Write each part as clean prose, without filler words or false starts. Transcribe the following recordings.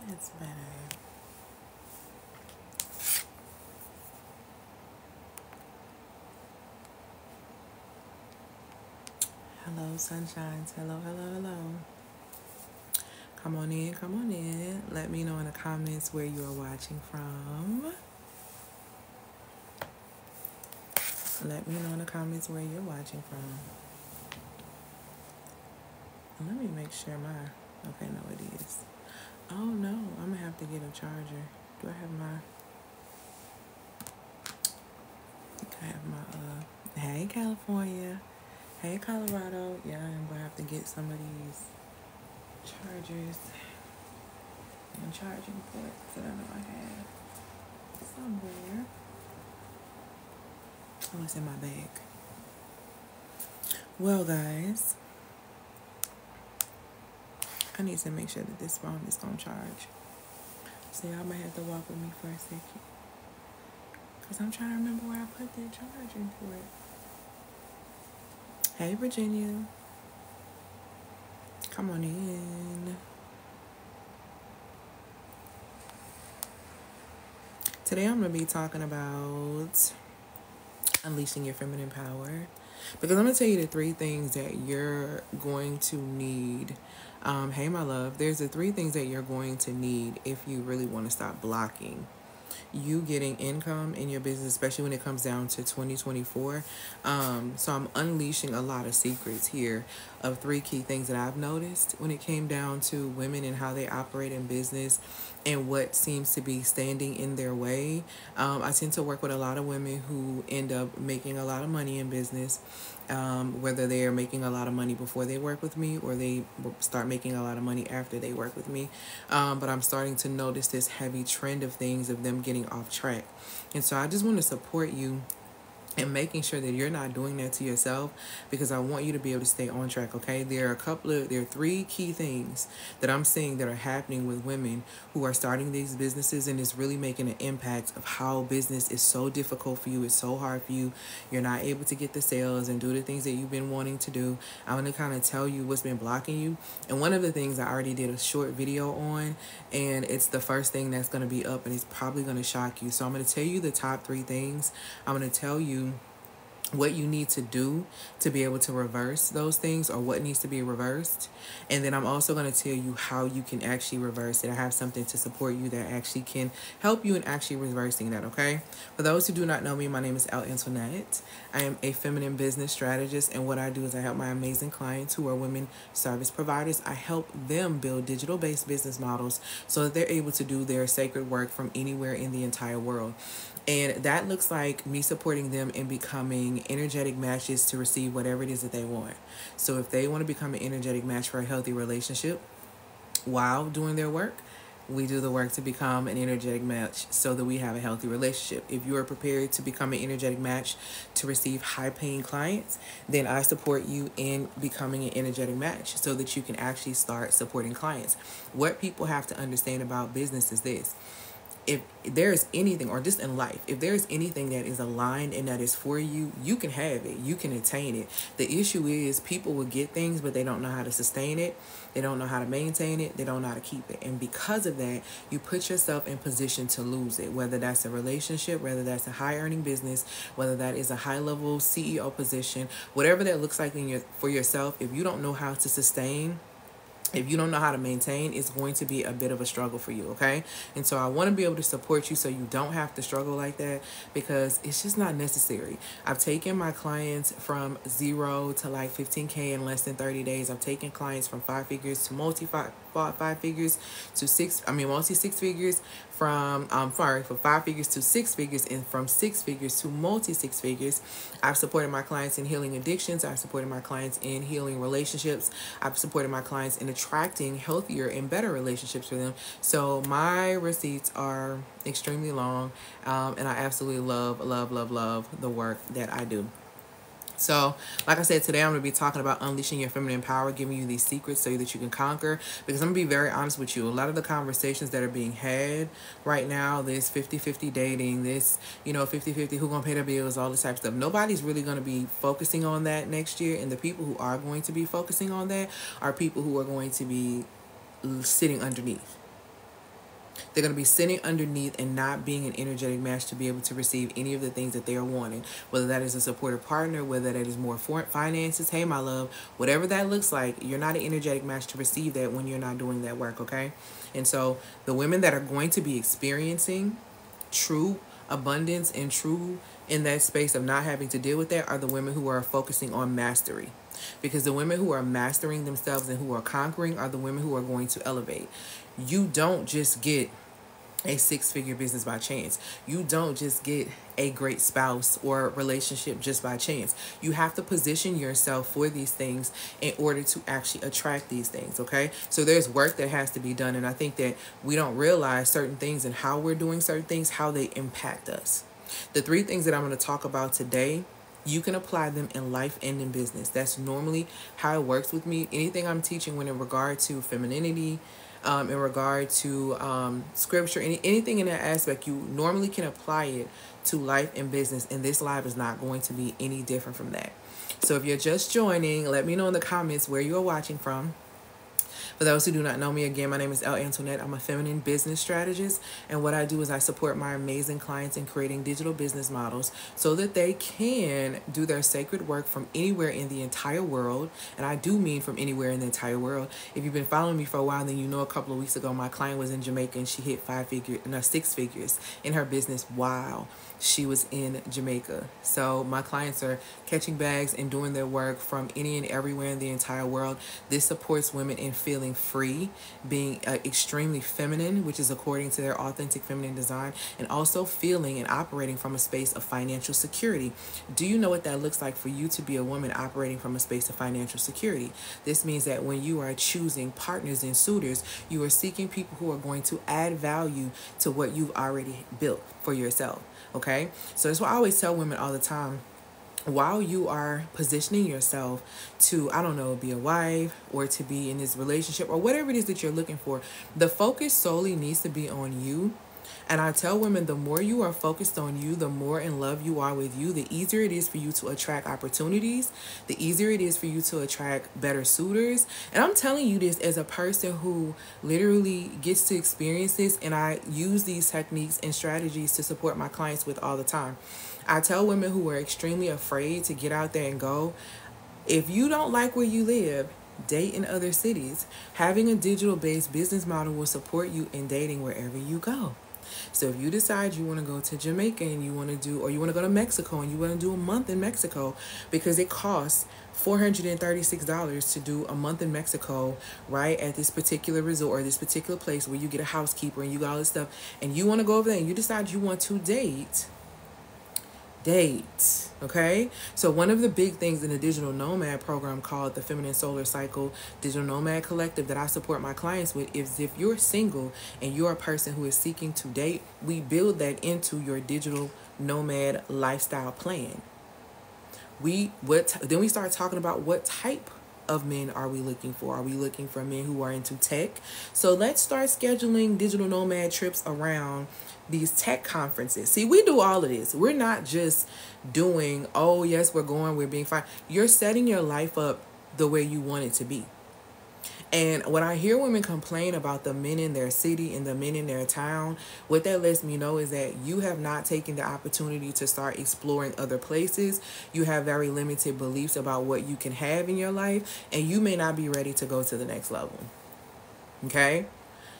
That's better. Hello, sunshines. Hello, hello, hello. Come on in, come on in. Let me know in the comments where you are watching from. Let me know in the comments where you're watching from. Let me make sure my... Okay, no, it is. Oh, no. I'm going to have to get a charger. Do I have my... I have my... Hey, California. Hey, Colorado. Yeah, I'm going to have to get some of these chargers and charging ports that I know I have somewhere. Oh, it's in my bag. Well, guys, I need to make sure that this phone is going to charge. So y'all might have to walk with me for a second, because I'm trying to remember where I put that charging port. Hey, Virginia. Come on in. Today I'm going to be talking about unleashing your feminine power, because I'm going to tell you the 3 things that you're going to need. Hey, my love, there's the 3 things that you're going to need if you really want to stop blocking you getting income in your business, especially when it comes down to 2024. So I'm unleashing a lot of secrets here of 3 key things that I've noticed when it came down to women and how they operate in business and what seems to be standing in their way. I tend to work with a lot of women who end up making a lot of money in business, whether they are making a lot of money before they work with me or they start making a lot of money after they work with me. But I'm starting to notice this heavy trend of things of them getting off track. And so I just want to support you and making sure that you're not doing that to yourself, because I want you to be able to stay on track, okay? There are 3 key things that I'm seeing that are happening with women who are starting these businesses, and it's really making an impact of how business is so difficult for you. It's so hard for you. You're not able to get the sales and do the things that you've been wanting to do. I'm going to kind of tell you what's been blocking you. And one of the things I already did a short video on, and it's the first thing that's going to be up, and it's probably going to shock you. So I'm going to tell you the top 3 things. I'm going to tell you what you need to do to be able to reverse those things, or what needs to be reversed. And then I'm also going to tell you how you can actually reverse it. I have something to support you that actually can help you in actually reversing that, okay? For those who do not know me, my name is Elle Antoinette. I am a feminine business strategist, and what I do is I help my amazing clients who are women service providers. I help them build digital-based business models so that they're able to do their sacred work from anywhere in the entire world. And that looks like me supporting them in becoming energetic matches to receive whatever it is that they want. So if they want to become an energetic match for a healthy relationship while doing their work, we do the work to become an energetic match so that we have a healthy relationship. If you are prepared to become an energetic match to receive high-paying clients, then I support you in becoming an energetic match so that you can actually start supporting clients. What people have to understand about business is this: if there's anything, or just in life, if there's anything that is aligned and that is for you, you can have it, you can attain it. The issue is people will get things, but they don't know how to sustain it. They don't know how to maintain it. They don't know how to keep it. And because of that, you put yourself in position to lose it, whether that's a relationship, whether that's a high earning business, whether that is a high level CEO position, whatever that looks like for yourself. If you don't know how to sustain, if you don't know how to maintain, it's going to be a bit of a struggle for you, okay? And so I want to be able to support you so you don't have to struggle like that, because it's just not necessary. I've taken my clients from 0 to like 15K in less than 30 days. I've taken clients from 5 figures to multi 5 figures to multi 6 figures, from from 5 figures to 6 figures, and from 6 figures to multi 6 figures. I've supported my clients in healing addictions. I've supported my clients in healing relationships. I've supported my clients in attracting healthier and better relationships for them. So my receipts are extremely long, and I absolutely love the work that I do. So, like I said, today I'm going to be talking about unleashing your feminine power, giving you these secrets so that you can conquer. Because I'm going to be very honest with you. A lot of the conversations that are being had right now, this 50-50 dating, this, 50-50 who going to pay the bills, all this type of stuff. Nobody's really going to be focusing on that next year. And the people who are going to be focusing on that are people who are going to be sitting underneath. They're going to be sitting underneath and not being an energetic match to be able to receive any of the things that they are wanting, whether that is a supportive partner, whether that is more finances. Hey, my love, whatever that looks like, you're not an energetic match to receive that when you're not doing that work, okay? And so the women that are going to be experiencing true abundance and true in that space of not having to deal with that are the women who are focusing on mastery. Because the women who are mastering themselves and who are conquering are the women who are going to elevate. You don't just get a 6-figure business by chance. You don't just get a great spouse or relationship just by chance. You have to position yourself for these things in order to actually attract these things, okay? So there's work that has to be done, and I think that we don't realize certain things and how we're doing certain things, how they impact us. The 3 things that I'm going to talk about today, you can apply them in life and in business. That's normally how it works with me. Anything I'm teaching when in regard to femininity, in regard to scripture, anything in that aspect, you normally can apply it to life and business, and this live is not going to be any different from that. So if you're just joining, let me know in the comments where you are watching from. For those who do not know me, again, my name is Elle Antoinette. I'm a feminine business strategist, and what I do is I support my amazing clients in creating digital business models so that they can do their sacred work from anywhere in the entire world, and I do mean from anywhere in the entire world. If you've been following me for a while, then you know a couple of weeks ago my client was in Jamaica and she hit 6 figures in her business while she was in Jamaica. So my clients are catching bags and doing their work from any and everywhere in the entire world. This supports women in feeling free, being extremely feminine, which is according to their authentic feminine design, and also feeling and operating from a space of financial security. Do you know what that looks like for you to be a woman operating from a space of financial security? This means that when you are choosing partners and suitors, you are seeking people who are going to add value to what you've already built for yourself. Okay, so that's why I always tell women all the time, while you are positioning yourself to, I don't know, be a wife or to be in this relationship or whatever it is that you're looking for, the focus solely needs to be on you. And I tell women, the more you are focused on you, the more in love you are with you, the easier it is for you to attract opportunities, the easier it is for you to attract better suitors. And I'm telling you this as a person who literally gets to experience this, and I use these techniques and strategies to support my clients with all the time. I tell women who are extremely afraid to get out there and go, if you don't like where you live, date in other cities. Having a digital-based business model will support you in dating wherever you go. So if you decide you want to go to Jamaica and you want to do, or you want to go to Mexico and you want to do a month in Mexico, because it costs $436 to do a month in Mexico, right, at this particular resort or this particular place where you get a housekeeper and you got all this stuff, and you want to go over there and you decide you want to date, okay? So one of the big things in the digital nomad program called the Feminine Solar Cycle Digital Nomad Collective that I support my clients with is, if you're single and you're a person who is seeking to date, we build that into your digital nomad lifestyle plan. Then we start talking about what type of men are we looking for? Are we looking for men who are into tech? So let's start scheduling digital nomad trips around these tech conferences. See, we do all of this. We're not just doing, oh, yes, we're being fine. You're setting your life up the way you want it to be. And when I hear women complain about the men in their city and the men in their town, what that lets me know is that you have not taken the opportunity to start exploring other places. You have very limited beliefs about what you can have in your life, and you may not be ready to go to the next level. Okay?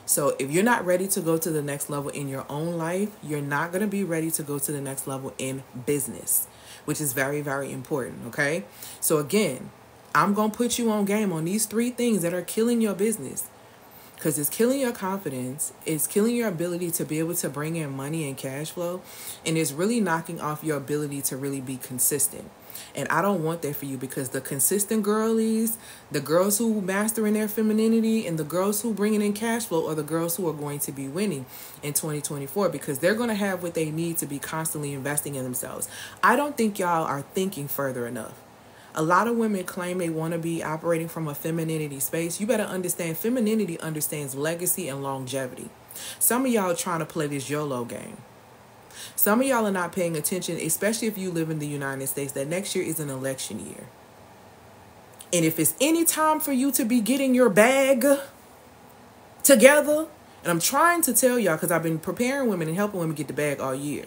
So if you're not ready to go to the next level in your own life, you're not going to be ready to go to the next level in business, which is very, very important. Okay? So again, I'm going to put you on game on these 3 things that are killing your business, because it's killing your confidence, it's killing your ability to be able to bring in money and cash flow, and it's really knocking off your ability to really be consistent. And I don't want that for you, because the consistent girlies, the girls who mastering their femininity, and the girls who bringing in cash flow are the girls who are going to be winning in 2024, because they're going to have what they need to be constantly investing in themselves. I don't think y'all are thinking further enough. A lot of women claim they want to be operating from a femininity space. You better understand femininity understands legacy and longevity. Some of y'all are trying to play this YOLO game. Some of y'all are not paying attention, especially if you live in the United States, that next year is an election year. And if it's any time for you to be getting your bag together, and I'm trying to tell y'all because I've been preparing women and helping women get the bag all year.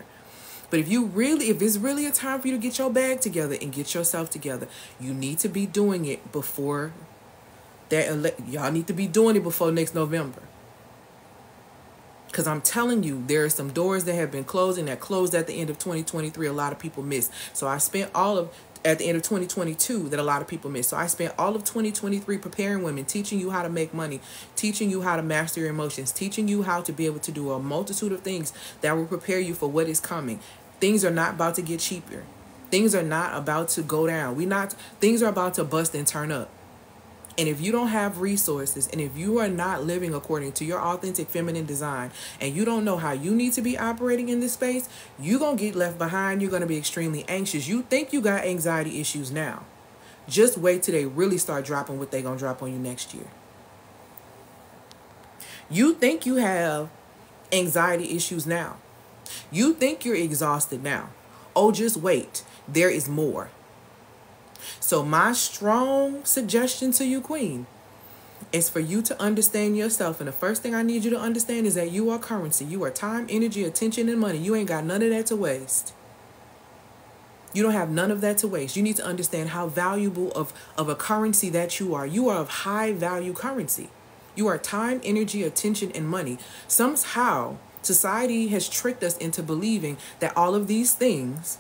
But if it's really a time for you to get your bag together and get yourself together, you need to be doing it before y'all need to be doing it before next November. Because I'm telling you, there are some doors that have been closing that closed at the end of 2023. A lot of people missed. So I spent at the end of 2022 that a lot of people missed. So I spent all of 2023 preparing women, teaching you how to make money, teaching you how to master your emotions, teaching you how to be able to do a multitude of things that will prepare you for what is coming. Things are not about to get cheaper. Things are not about to go down. Things are about to bust and turn up. And if you don't have resources, and if you are not living according to your authentic feminine design, and you don't know how you need to be operating in this space, you're going to get left behind. You're going to be extremely anxious. You think you got anxiety issues now. Just wait till they really start dropping what they're going to drop on you next year. You think you have anxiety issues now. You think you're exhausted now. Oh, just wait. There is more. So my strong suggestion to you, Queen, is for you to understand yourself. And the first thing I need you to understand is that you are currency. You are time, energy, attention, and money. You ain't got none of that to waste. You don't have none of that to waste. You need to understand how valuable of a currency that you are. You are of high value currency. You are time, energy, attention, and money. Somehow, society has tricked us into believing that all of these things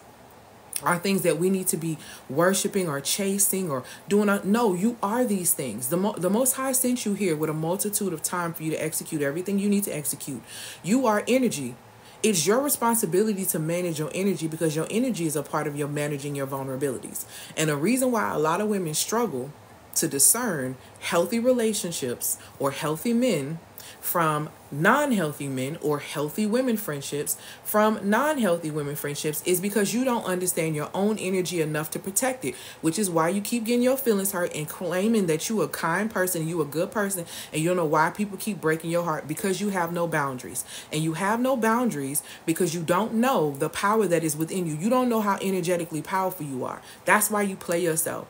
are things that we need to be worshiping or chasing or doing. No, you are these things. The Most High sent you here with a multitude of time for you to execute everything you need to execute. You are energy. It's your responsibility to manage your energy because your energy is a part of your managing your vulnerabilities. And the reason why a lot of women struggle to discern healthy relationships or healthy men from non-healthy men or healthy women friendships from non-healthy women friendships is because you don't understand your own energy enough to protect it, which is why you keep getting your feelings hurt and claiming that you a kind person, you a good person, and you don't know why people keep breaking your heart because you have no boundaries. And you have no boundaries because you don't know the power that is within you. You don't know how energetically powerful you are. That's why you play yourself.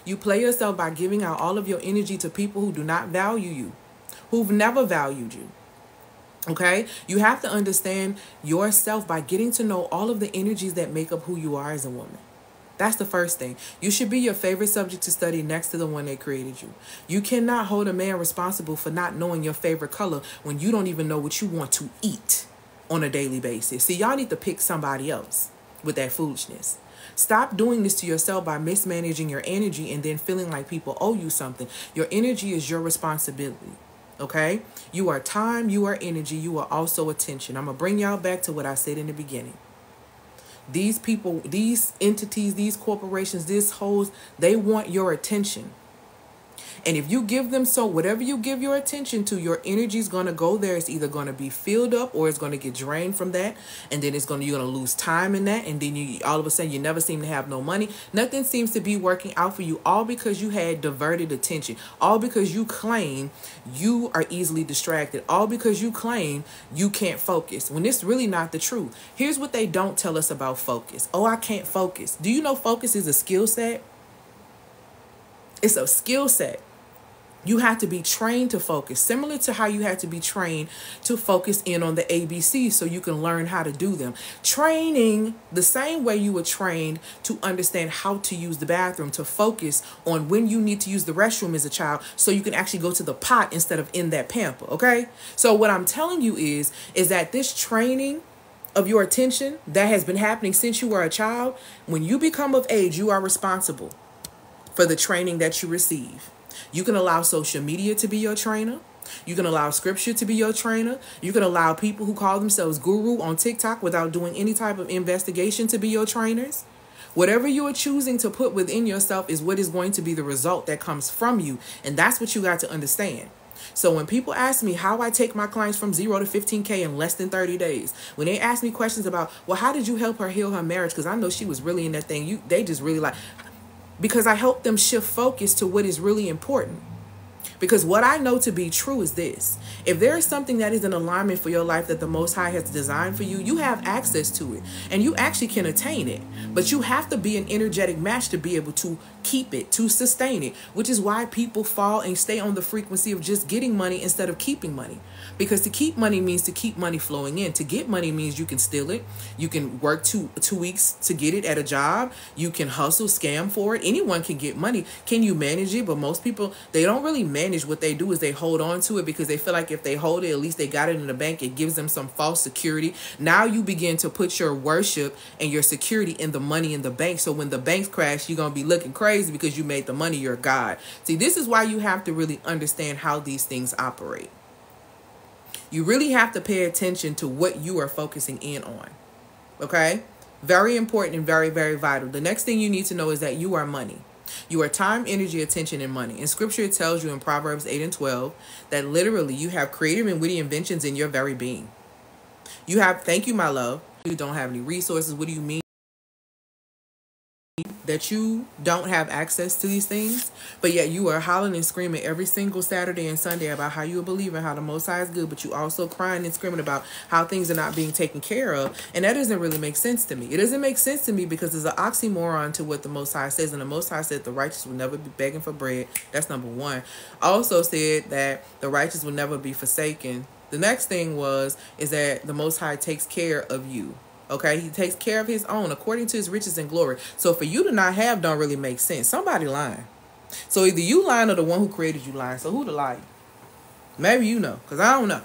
You play yourself by giving out all of your energy to people who do not value you, who've never valued you. Okay? You have to understand yourself by getting to know all of the energies that make up who you are as a woman. That's the first thing. You should be your favorite subject to study next to the one that created you. You cannot hold a man responsible for not knowing your favorite color when you don't even know what you want to eat on a daily basis. See, y'all need to pick somebody else with that foolishness. Stop doing this to yourself by mismanaging your energy and then feeling like people owe you something. Your energy is your responsibility. Okay? You are time, you are energy, you are also attention. I'm going to bring y'all back to what I said in the beginning. These people, these entities, these corporations, these hoes, they want your attention. And if you give them whatever you give your attention to, your energy is going to go there. It's either going to be filled up or it's going to get drained from that. And then you're going to lose time in that. And then all of a sudden you never seem to have no money. Nothing seems to be working out for you, all because you had diverted attention. All because you claim you are easily distracted. All because you claim you can't focus when it's really not the truth. Here's what they don't tell us about focus. Oh, I can't focus. Do you know focus is a skill set? It's a skill set. You have to be trained to focus, similar to how you had to be trained to focus in on the ABCs so you can learn how to do them. Training the same way you were trained to understand how to use the bathroom, to focus on when you need to use the restroom as a child so you can actually go to the pot instead of in that pamper, okay? So what I'm telling you is that this training of your attention that has been happening since you were a child, when you become of age, you are responsible for the training that you receive. You can allow social media to be your trainer. You can allow scripture to be your trainer. You can allow people who call themselves guru on TikTok without doing any type of investigation to be your trainers. Whatever you are choosing to put within yourself is what is going to be the result that comes from you. And that's what you got to understand. So when people ask me how I take my clients from 0 to 15K in less than 30 days, when they ask me questions about, well, how did you help her heal her marriage? Because I know she was really in that thing. They just really like... because I help them shift focus to what is really important. Because what I know to be true is this: if there is something that is in alignment for your life that the Most High has designed for you, you have access to it and you actually can attain it. But you have to be an energetic match to be able to keep it, to sustain it, which is why people fall and stay on the frequency of just getting money instead of keeping money. Because to keep money means to keep money flowing in. To get money means you can steal it. You can work two weeks to get it at a job. You can hustle, scam for it. Anyone can get money. Can you manage it? But most people, they don't really manage. What they do is they hold on to it because they feel like if they hold it, at least they got it in the bank. It gives them some false security. Now you begin to put your worship and your security in the money in the bank. So when the banks crash, you're going to be looking crazy because you made the money your God. See, this is why you have to really understand how these things operate. You really have to pay attention to what you are focusing in on. Okay? Very important and very, very vital. The next thing you need to know is that you are money. You are time, energy, attention, and money. In scripture, it tells you in Proverbs 8 and 12 that literally you have creative and witty inventions in your very being. You have, thank you, my love. You don't have any resources. What do you mean? That you don't have access to these things, but yet you are hollering and screaming every single Saturday and Sunday about how you believe in how the Most High is good, but you also crying and screaming about how things are not being taken care of. And that doesn't really make sense to me. It doesn't make sense to me because there's an oxymoron to what the Most High says. And the Most High said the righteous will never be begging for bread. That's number one. Also said that the righteous will never be forsaken. The next thing is that the Most High takes care of you. Okay, he takes care of his own according to his riches and glory. So for you to not have don't really make sense. Somebody lying. So either you lying or the one who created you lying. So who the liar? Maybe you know, because I don't know.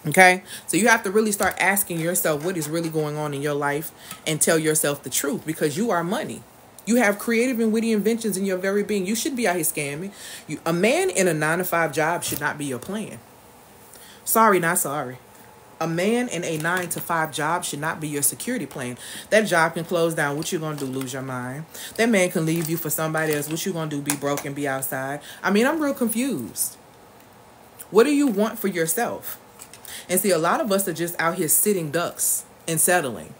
Okay, so you have to really start asking yourself what is really going on in your life and tell yourself the truth, because you are money. You have creative and witty inventions in your very being. You should be out here scamming. A man in a 9-to-5 job should not be your plan. Sorry, not sorry. A man in a 9-to-5 job should not be your security plan. That job can close down. What you gonna do? Lose your mind? That man can leave you for somebody else. What you gonna do? Be broke and be outside? I mean, I'm real confused. What do you want for yourself? And see, a lot of us are just out here sitting ducks and settling.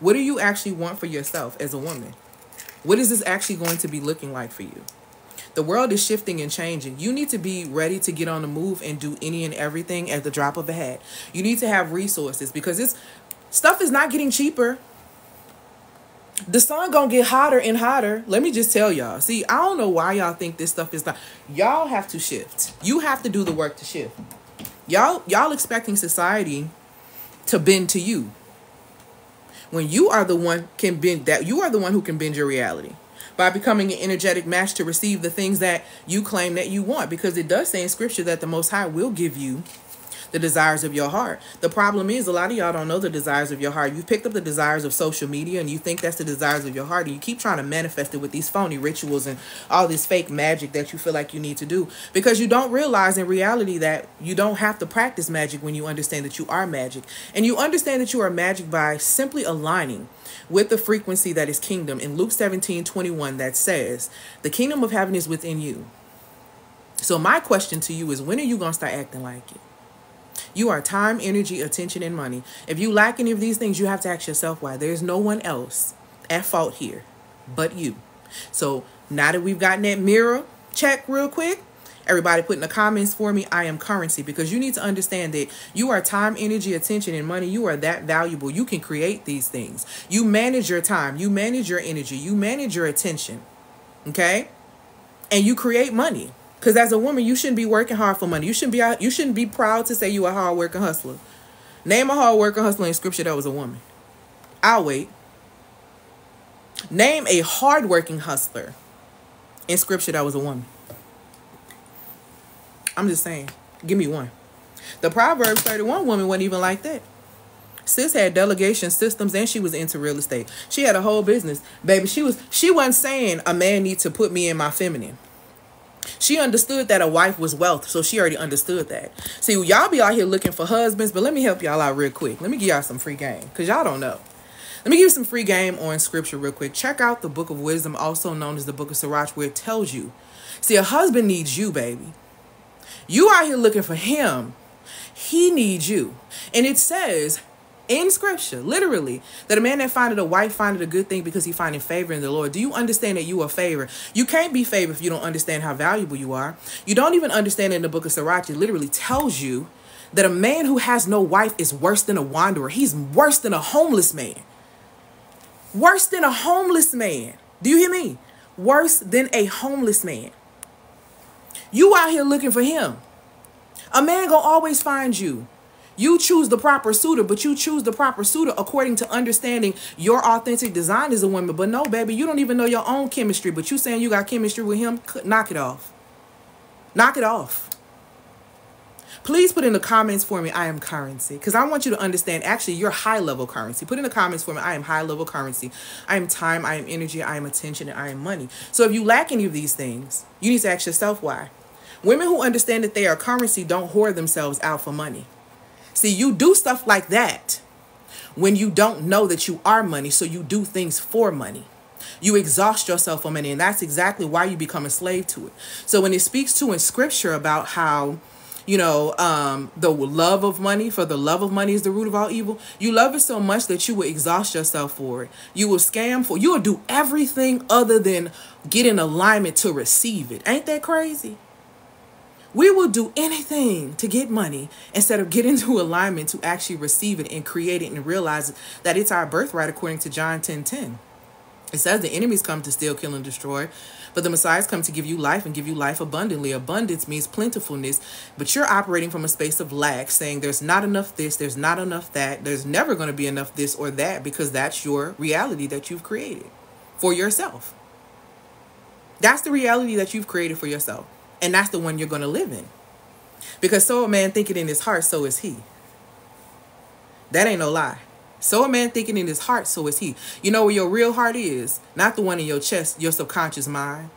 What do you actually want for yourself as a woman? What is this actually going to be looking like for you? The world is shifting and changing. You need to be ready to get on the move and do any and everything at the drop of a hat. You need to have resources because this stuff is not getting cheaper. The sun gonna get hotter and hotter. Let me just tell y'all. See, I don't know why y'all think this stuff is not. Y'all have to shift. You have to do the work to shift. Y'all expecting society to bend to you when you are the one can bend that. You are the one who can bend your reality by becoming an energetic match to receive the things that you claim that you want. Because it does say in scripture that the Most High will give you the desires of your heart. The problem is a lot of y'all don't know the desires of your heart. You've picked up the desires of social media and you think that's the desires of your heart. And you keep trying to manifest it with these phony rituals and all this fake magic that you feel like you need to do. Because you don't realize in reality that you don't have to practice magic when you understand that you are magic. And you understand that you are magic by simply aligning with the frequency that is kingdom. In Luke 17:21 that says, the kingdom of heaven is within you. So my question to you is, when are you going to start acting like it? You are time, energy, attention, and money. If you lack any of these things, you have to ask yourself why. There's no one else at fault here but you. So now that we've gotten that mirror check real quick, everybody put in the comments for me, I am currency, because you need to understand that you are time, energy, attention, and money. You are that valuable. You can create these things. You manage your time. You manage your energy. You manage your attention. Okay? And you create money. Because as a woman, you shouldn't be working hard for money. You shouldn't be proud to say you a hard working hustler. Name a hard working hustler in scripture that was a woman. I'll wait. Name a hard working hustler in scripture that was a woman. I'm just saying. Give me one. The Proverbs 31 woman wasn't even like that. Sis had delegation systems and she was into real estate. She had a whole business. Baby, she wasn't saying a man needs to put me in my feminine. She understood that a wife was wealth, so she already understood that. See, y'all be out here looking for husbands, but let me help y'all out real quick. Let me give y'all some free game, because y'all don't know. Let me give you some free game on scripture real quick. Check out the Book of Wisdom, also known as the Book of Sirach, where it tells you. See, a husband needs you, baby. You out here looking for him. He needs you. And it says In scripture, literally, that a man that findeth a wife findeth a good thing because he findeth favor in the Lord. Do you understand that you are favored? You can't be favored if you don't understand how valuable you are. You don't even understand in the book of Sirach, it literally tells you that a man who has no wife is worse than a wanderer. He's worse than a homeless man. Worse than a homeless man. Do you hear me? Worse than a homeless man. You out here looking for him. A man gonna always find you. You choose the proper suitor, but you choose the proper suitor according to understanding your authentic design as a woman. But no, baby, you don't even know your own chemistry, but you saying you got chemistry with him. Knock it off. Knock it off. Please put in the comments for me, I am currency. Because I want you to understand, actually, you're high level currency. Put in the comments for me, I am high level currency. I am time, I am energy, I am attention, and I am money. So if you lack any of these things, you need to ask yourself why. Women who understand that they are currency don't hoard themselves out for money. See, you do stuff like that when you don't know that you are money, so you do things for money. You exhaust yourself for money, and that's exactly why you become a slave to it. So when it speaks to in scripture about how, you know, the love of money, for the love of money is the root of all evil, you love it so much that you will exhaust yourself for it. You will scam for it. You will do everything other than get in alignment to receive it. Ain't that crazy? We will do anything to get money instead of get into alignment to actually receive it and create it and realize that it's our birthright according to John 10:10. It says the enemies come to steal, kill, and destroy, but the Messiahs come to give you life and give you life abundantly. Abundance means plentifulness, but you're operating from a space of lack, saying there's not enough this, there's not enough that, there's never going to be enough this or that, because that's your reality that you've created for yourself. That's the reality that you've created for yourself. And that's the one you're going to live in. Because so a man thinking in his heart, so is he. That ain't no lie. So a man thinking in his heart, so is he. You know where your real heart is? Not the one in your chest, your subconscious mind.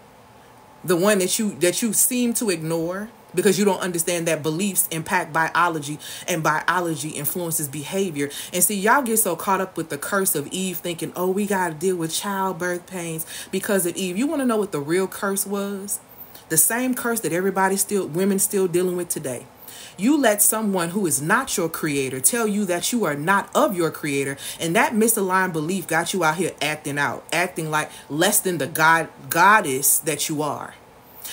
The one that you seem to ignore because you don't understand that beliefs impact biology and biology influences behavior. And see, y'all get so caught up with the curse of Eve thinking, oh, we got to deal with childbirth pains because of Eve. You want to know what the real curse was? The same curse that women still dealing with today. You let someone who is not your creator tell you that you are not of your creator, and that misaligned belief got you out here acting like less than the goddess that you are.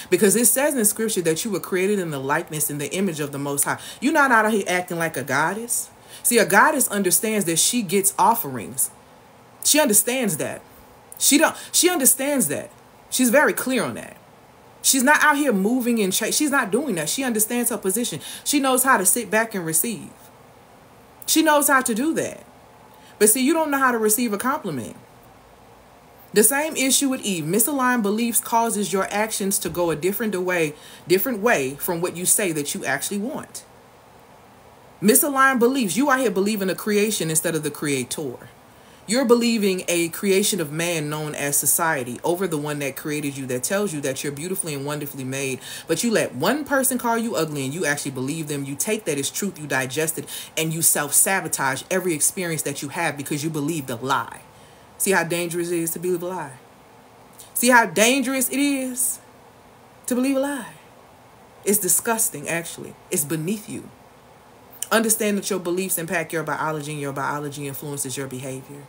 Because it says in scripture that you were created in the likeness and the image of the Most High. You're not out here acting like a goddess. See, a goddess understands that she gets offerings. She understands that. She understands that. She's very clear on that. She's not out here moving and she's not doing that. She understands her position. She knows how to sit back and receive. She knows how to do that. But see, you don't know how to receive a compliment. The same issue with Eve. Misaligned beliefs causes your actions to go a different way from what you say that you actually want. Misaligned beliefs. You out here believing a creation instead of the creator. You're believing a creation of man known as society over the one that created you, that tells you that you're beautifully and wonderfully made. But you let one person call you ugly and you actually believe them. You take that as truth, you digest it, and you self-sabotage every experience that you have because you believe the lie. See how dangerous it is to believe a lie? See how dangerous it is to believe a lie? It's disgusting, actually. It's beneath you. Understand that your beliefs impact your biology and your biology influences your behavior.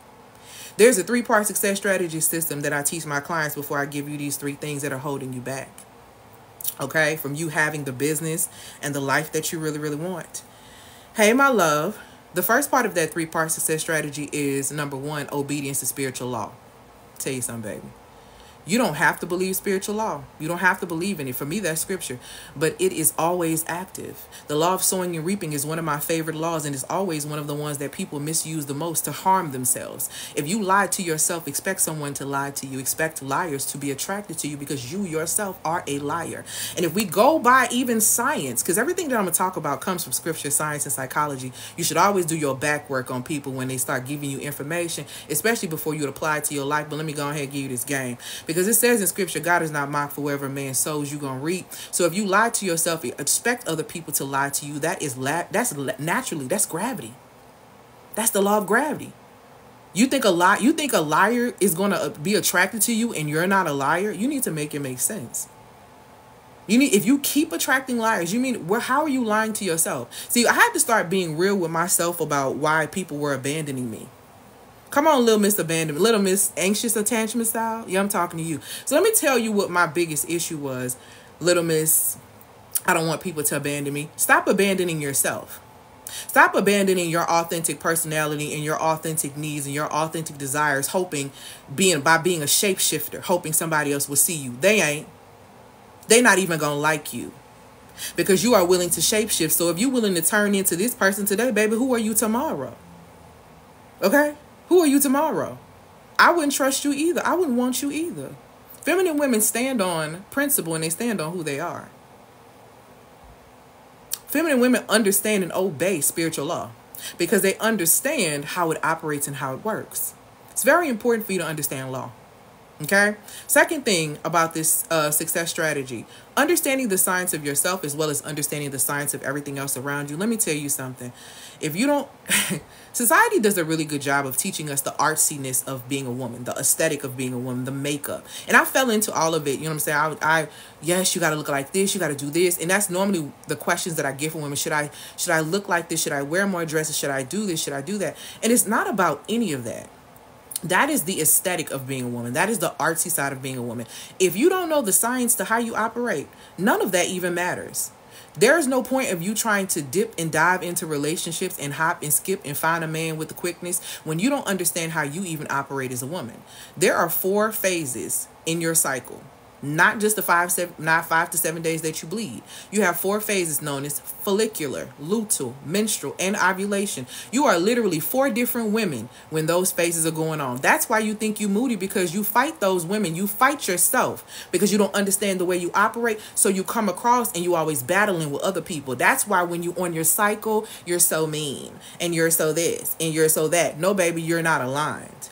There's a 3-part success strategy system that I teach my clients before I give you these 3 things that are holding you back. Okay? From you having the business and the life that you really, really want. Hey, my love. The first part of that 3-part success strategy is, number 1, obedience to spiritual law. Tell you something, baby. You don't have to believe spiritual law. You don't have to believe in it. For me, that's scripture. But it is always active. The law of sowing and reaping is one of my favorite laws, and it's always one of the ones that people misuse the most to harm themselves. If you lie to yourself, expect someone to lie to you. Expect liars to be attracted to you because you yourself are a liar. And if we go by even science, because everything that I'm going to talk about comes from scripture, science, and psychology, you should always do your back work on people when they start giving you information, especially before you apply it to your life. But let me go ahead and give you this game. Because it says in scripture, God is not mocked, for wherever a man sows, you're going to reap. So if you lie to yourself, expect other people to lie to you. That's naturally, that's gravity. That's the law of gravity. You think a liar is going to be attracted to you and you're not a liar? You need to make it make sense. If you keep attracting liars, how are you lying to yourself? See, I had to start being real with myself about why people were abandoning me. Come on, little Miss Abandonment, little Miss Anxious Attachment Style. Yeah, I'm talking to you. So let me tell you what my biggest issue was, little Miss, I don't want people to abandon me. Stop abandoning yourself. Stop abandoning your authentic personality and your authentic needs and your authentic desires, by being a shapeshifter, hoping somebody else will see you. They ain't. They not even gonna like you because you are willing to shapeshift. So if you're willing to turn into this person today, baby, who are you tomorrow? Okay? Who are you tomorrow? I wouldn't trust you either. I wouldn't want you either. Feminine women stand on principle and they stand on who they are. Feminine women understand and obey spiritual law because they understand how it operates and how it works. It's very important for you to understand law. Okay. Second thing about this success strategy, understanding the science of yourself as well as understanding the science of everything else around you. Let me tell you something. If you don't, society does a really good job of teaching us the artsiness of being a woman, the aesthetic of being a woman, the makeup. And I fell into all of it. You know what I'm saying? Yes, you got to look like this. You got to do this. And that's normally the questions that I get from women. Should I look like this? Should I wear more dresses? Should I do this? Should I do that? And it's not about any of that. That is the aesthetic of being a woman. That is the artsy side of being a woman. If you don't know the science to how you operate, none of that even matters. There is no point of you trying to dip and dive into relationships and hop and skip and find a man with the quickness when you don't understand how you even operate as a woman. There are 4 phases in your cycle. Not just the 5 to 7 days that you bleed. You have 4 phases known as follicular, luteal, menstrual, and ovulation. You are literally 4 different women when those phases are going on. That's why you think you moody, because you fight those women. You fight yourself because you don't understand the way you operate. So you come across and you always battling with other people. That's why when you on your cycle, you're so mean and you're so this and you're so that. No, baby, you're not aligned.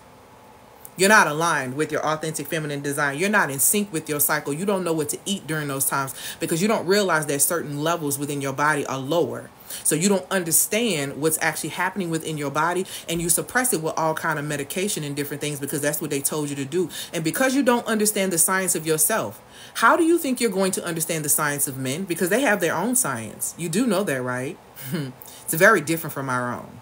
You're not aligned with your authentic feminine design. You're not in sync with your cycle. You don't know what to eat during those times because you don't realize that certain levels within your body are lower. So you don't understand what's actually happening within your body, and you suppress it with all kind of medication and different things because that's what they told you to do. And because you don't understand the science of yourself, how do you think you're going to understand the science of men? Because they have their own science. You do know that, right? It's very different from our own.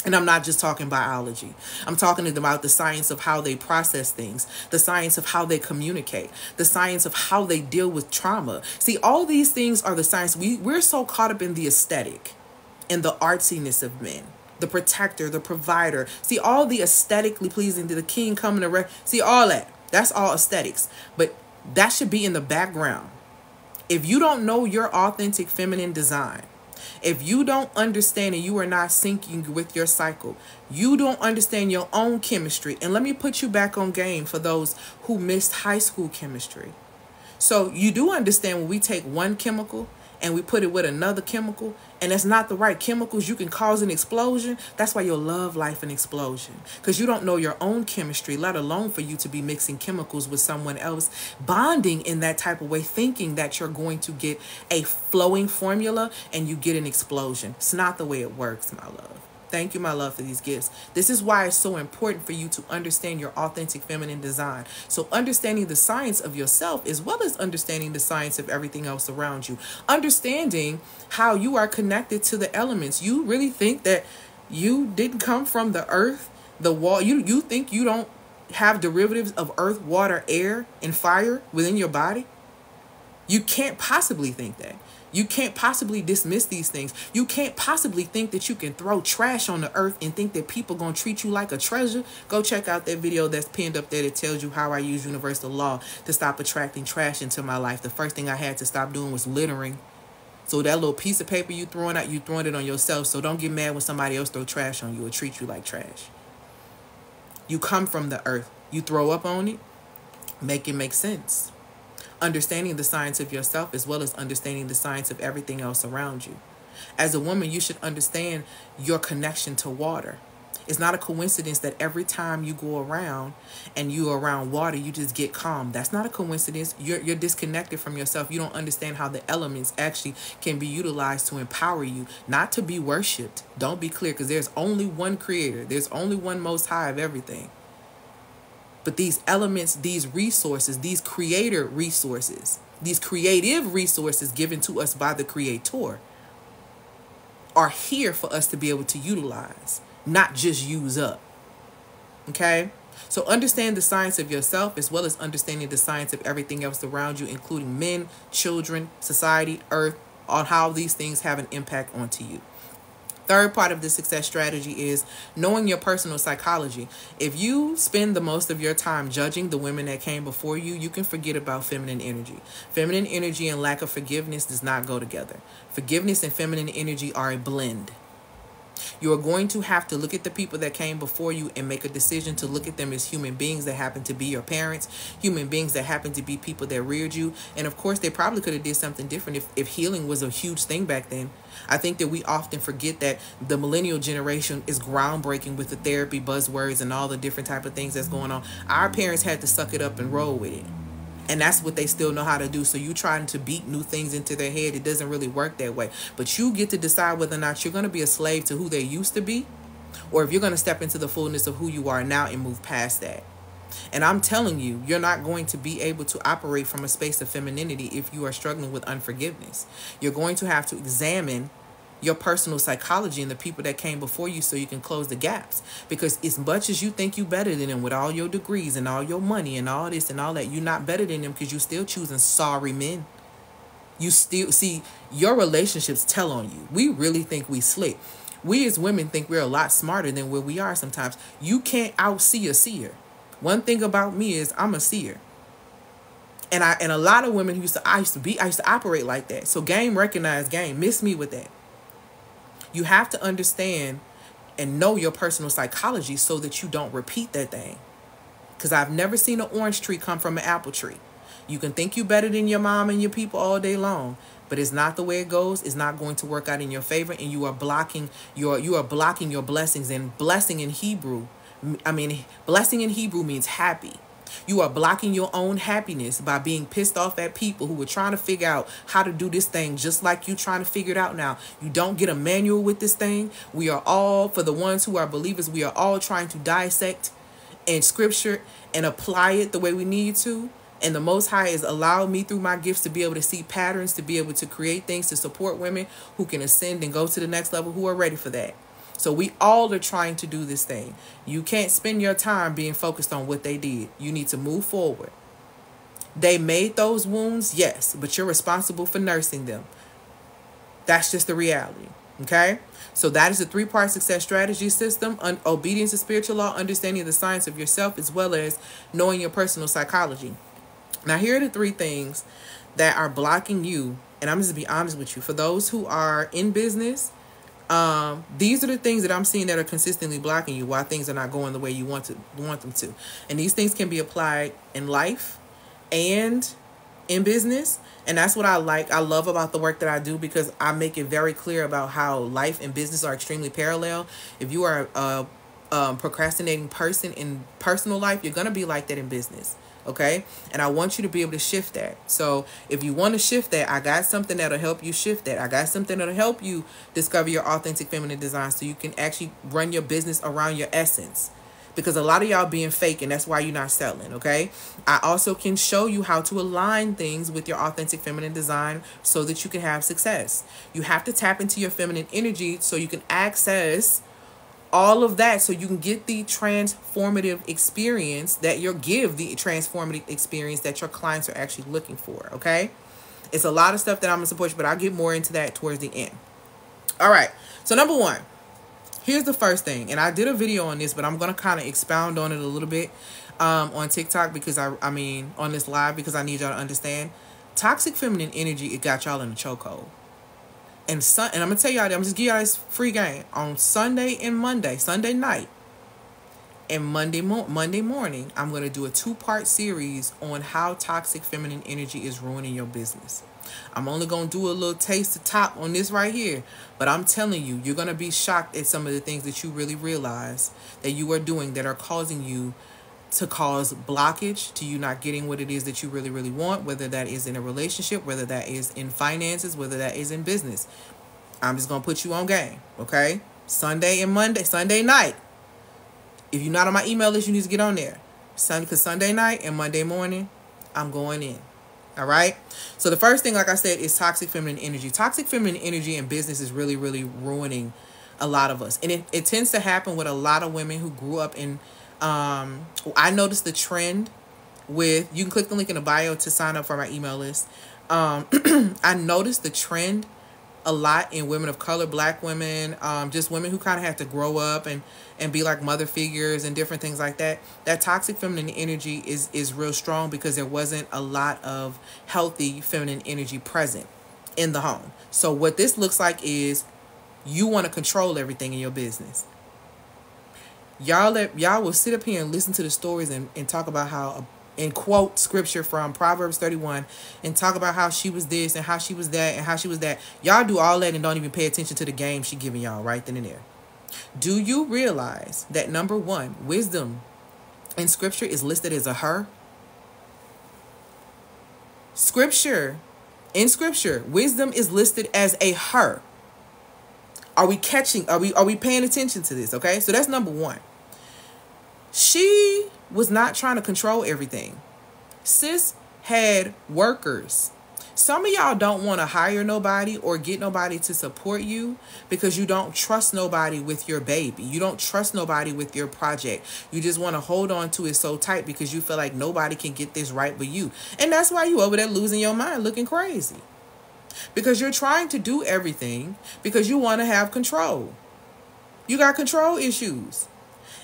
And I'm not just talking biology. I'm talking about the science of how they process things, the science of how they communicate, the science of how they deal with trauma. See, all these things are the science. We're so caught up in the aesthetic and the artsiness of men, the protector, the provider. See, all the aesthetically pleasing to the king coming to see all that. That's all aesthetics. But that should be in the background. If you don't know your authentic feminine design, if you don't understand and you are not syncing with your cycle, you don't understand your own chemistry. And let me put you back on game for those who missed high school chemistry. So you do understand when we take one chemical and we put it with another chemical, and it's not the right chemicals, you can cause an explosion. That's why your love life an explosion, because you don't know your own chemistry, let alone for you to be mixing chemicals with someone else, bonding in that type of way, thinking that you're going to get a flowing formula and you get an explosion. It's not the way it works, my love. Thank you, my love, for these gifts. This is why it's so important for you to understand your authentic feminine design. So understanding the science of yourself as well as understanding the science of everything else around you. Understanding how you are connected to the elements. You really think that you didn't come from the earth, the wall. You think you don't have derivatives of earth, water, air, and fire within your body? You can't possibly think that. You can't possibly dismiss these things. You can't possibly think that you can throw trash on the earth and think that people going to treat you like a treasure. Go check out that video that's pinned up there that tells you how I use universal law to stop attracting trash into my life. The first thing I had to stop doing was littering. So that little piece of paper you throwing out, you throwing it on yourself. So don't get mad when somebody else throw trash on you or treat you like trash. You come from the earth. You throw up on it. Make it make sense. Understanding the science of yourself as well as understanding the science of everything else around you. As a woman, you should understand your connection to water. It's not a coincidence that every time you go around and you're around water, you just get calm. That's not a coincidence. You're disconnected from yourself. You don't understand how the elements actually can be utilized to empower you, not to be worshipped. Don't be clear, because there's only one creator. There's only one most high of everything. But these elements, these resources, these creator resources, these creative resources given to us by the Creator are here for us to be able to utilize, not just use up. Okay? So understand the science of yourself as well as understanding the science of everything else around you, including men, children, society, earth, on how these things have an impact onto you. Third part of the success strategy is knowing your personal psychology. If you spend the most of your time judging the women that came before you, you can forget about feminine energy. Feminine energy and lack of forgiveness does not go together. Forgiveness and feminine energy are a blend. You are going to have to look at the people that came before you and make a decision to look at them as human beings that happen to be your parents, human beings that happen to be people that reared you. And of course, they probably could have did something different if healing was a huge thing back then. I think that we often forget that the millennial generation is groundbreaking with the therapy buzzwords and all the different type of things that's going on. Our parents had to suck it up and roll with it. And that's what they still know how to do. So you trying to beat new things into their head, it doesn't really work that way. But you get to decide whether or not you're going to be a slave to who they used to be, or if you're going to step into the fullness of who you are now and move past that. And I'm telling you, you're not going to be able to operate from a space of femininity if you are struggling with unforgiveness. You're going to have to examine your personal psychology and the people that came before you so you can close the gaps. Because as much as you think you better than them with all your degrees and all your money and all this and all that, you're not better than them because you're still choosing sorry men. You still see your relationships tell on you. We really think we slick. We as women think we're a lot smarter than where we are sometimes. You can't outsee a seer. One thing about me is I'm a seer. And a lot of women who I used to operate like that. So game recognized game. Miss me with that. You have to understand and know your personal psychology so that you don't repeat that thing. Because I've never seen an orange tree come from an apple tree. You can think you better than your mom and your people all day long, but it's not the way it goes. It's not going to work out in your favor, and you are blocking your blessings. And blessing in Hebrew means happy. You are blocking your own happiness by being pissed off at people who were trying to figure out how to do this thing just like you trying to figure it out now. You don't get a manual with this thing. We are all, for the ones who are believers, we are all trying to dissect and scripture and apply it the way we need to. And the Most High has allowed me through my gifts to be able to see patterns, to be able to create things to support women who can ascend and go to the next level, who are ready for that. So we all are trying to do this thing. You can't spend your time being focused on what they did. You need to move forward. They made those wounds, yes, but you're responsible for nursing them. That's just the reality. Okay? So that is the 3-part success strategy system: obedience to spiritual law, understanding the science of yourself, as well as knowing your personal psychology. Now, here are the 3 things that are blocking you. And I'm just going to be honest with you. For those who are in business, these are the things that I'm seeing that are consistently blocking you, why things are not going the way you want them to. And these things can be applied in life and in business. And that's what I love about the work that I do, because I make it very clear about how life and business are extremely parallel. If you are a procrastinating person in personal life, you're going to be like that in business. Okay. And I want you to be able to shift that. So if you want to shift that, I got something that'll help you shift that. I got something that'll help you discover your authentic feminine design so you can actually run your business around your essence. Because a lot of y'all being fake, and that's why you're not selling. Okay. I also can show you how to align things with your authentic feminine design so that you can have success. You have to tap into your feminine energy so you can access all of that, so you can get the transformative experience the transformative experience that your clients are actually looking for. Okay. It's a lot of stuff that I'm going to support you, but I'll get more into that towards the end. All right. So number 1, here's the first thing. And I did a video on this, but I'm going to kind of expound on it a little bit on TikTok, because I mean on this live, because I need y'all to understand toxic feminine energy. It got y'all in a chokehold. And I'm going to tell y'all, I'm just give y'all this free game on Sunday and Monday, Sunday night and Monday morning. I'm going to do a 2-part series on how toxic feminine energy is ruining your business. I'm only going to do a little taste of top on this right here, but I'm telling you, you're going to be shocked at some of the things that you really realize that you are doing that are causing you to cause blockage to you not getting what it is that you really, really want, whether that is in a relationship, whether that is in finances, whether that is in business. I'm just going to put you on game, okay? Sunday and Monday, Sunday night. If you're not on my email list, you need to get on there. Because Sunday night and Monday morning, I'm going in. All right. So the first thing, like I said, is toxic feminine energy. Toxic feminine energy in business is really, really ruining a lot of us. And it tends to happen with a lot of women who grew up in, I noticed the trend with, you can click the link in the bio to sign up for my email list. I noticed the trend a lot in women of color, black women, just women who kind of have to grow up and be like mother figures and different things like that. That toxic feminine energy is real strong because there wasn't a lot of healthy feminine energy present in the home. So what this looks like is you want to control everything in your business. Y'all will sit up here and listen to the stories and talk about how, and quote scripture from Proverbs 31 and talk about how she was this and how she was that and how she was that. Y'all do all that and don't even pay attention to the game she giving y'all right then and there. Do you realize that, number one, wisdom in scripture is listed as a her? In scripture, wisdom is listed as a her. Are we catching? Are we paying attention to this? Okay, so that's number one. She was not trying to control everything. Sis had workers. Some of y'all don't want to hire nobody or get nobody to support you because you don't trust nobody with your baby. You don't trust nobody with your project. You just want to hold on to it so tight because you feel like nobody can get this right but you. And that's why you over there losing your mind looking crazy. Because you're trying to do everything because you want to have control. You got control issues.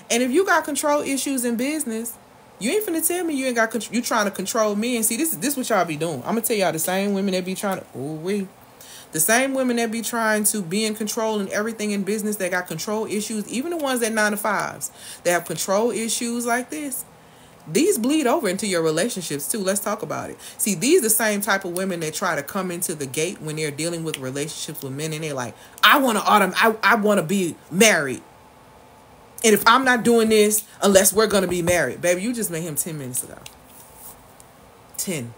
And if you got control issues in business, you ain't finna tell me you ain't got you trying to control me. And see, this what y'all be doing. I'm gonna tell y'all, the same women that be trying to the same women that be trying to be in control in everything in business, that got control issues, even the ones that 9-to-5s that have control issues like this, these bleed over into your relationships too. Let's talk about it. See, these the same type of women that try to come into the gate when they're dealing with relationships with men and they're like, I want to be married. And if I'm not doing this, unless we're going to be married. Baby, you just met him 10 minutes ago. 10.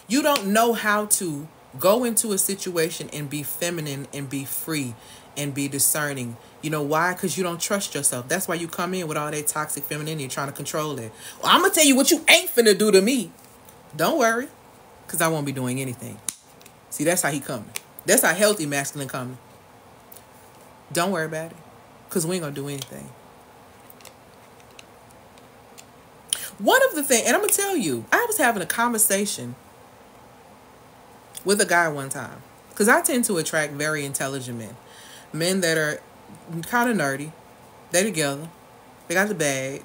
You don't know how to go into a situation and be feminine and be free and be discerning. You know why? Because you don't trust yourself. That's why you come in with all that toxic femininity trying to control it. Well, I'm going to tell you what you ain't finna do to me. Don't worry, because I won't be doing anything. See, that's how he coming. That's how healthy masculine coming. Don't worry about it, because we ain't going to do anything. One of the things, and I'm going to tell you, I was having a conversation with a guy one time, because I tend to attract very intelligent men. Men that are kind of nerdy. They together. They got the bag.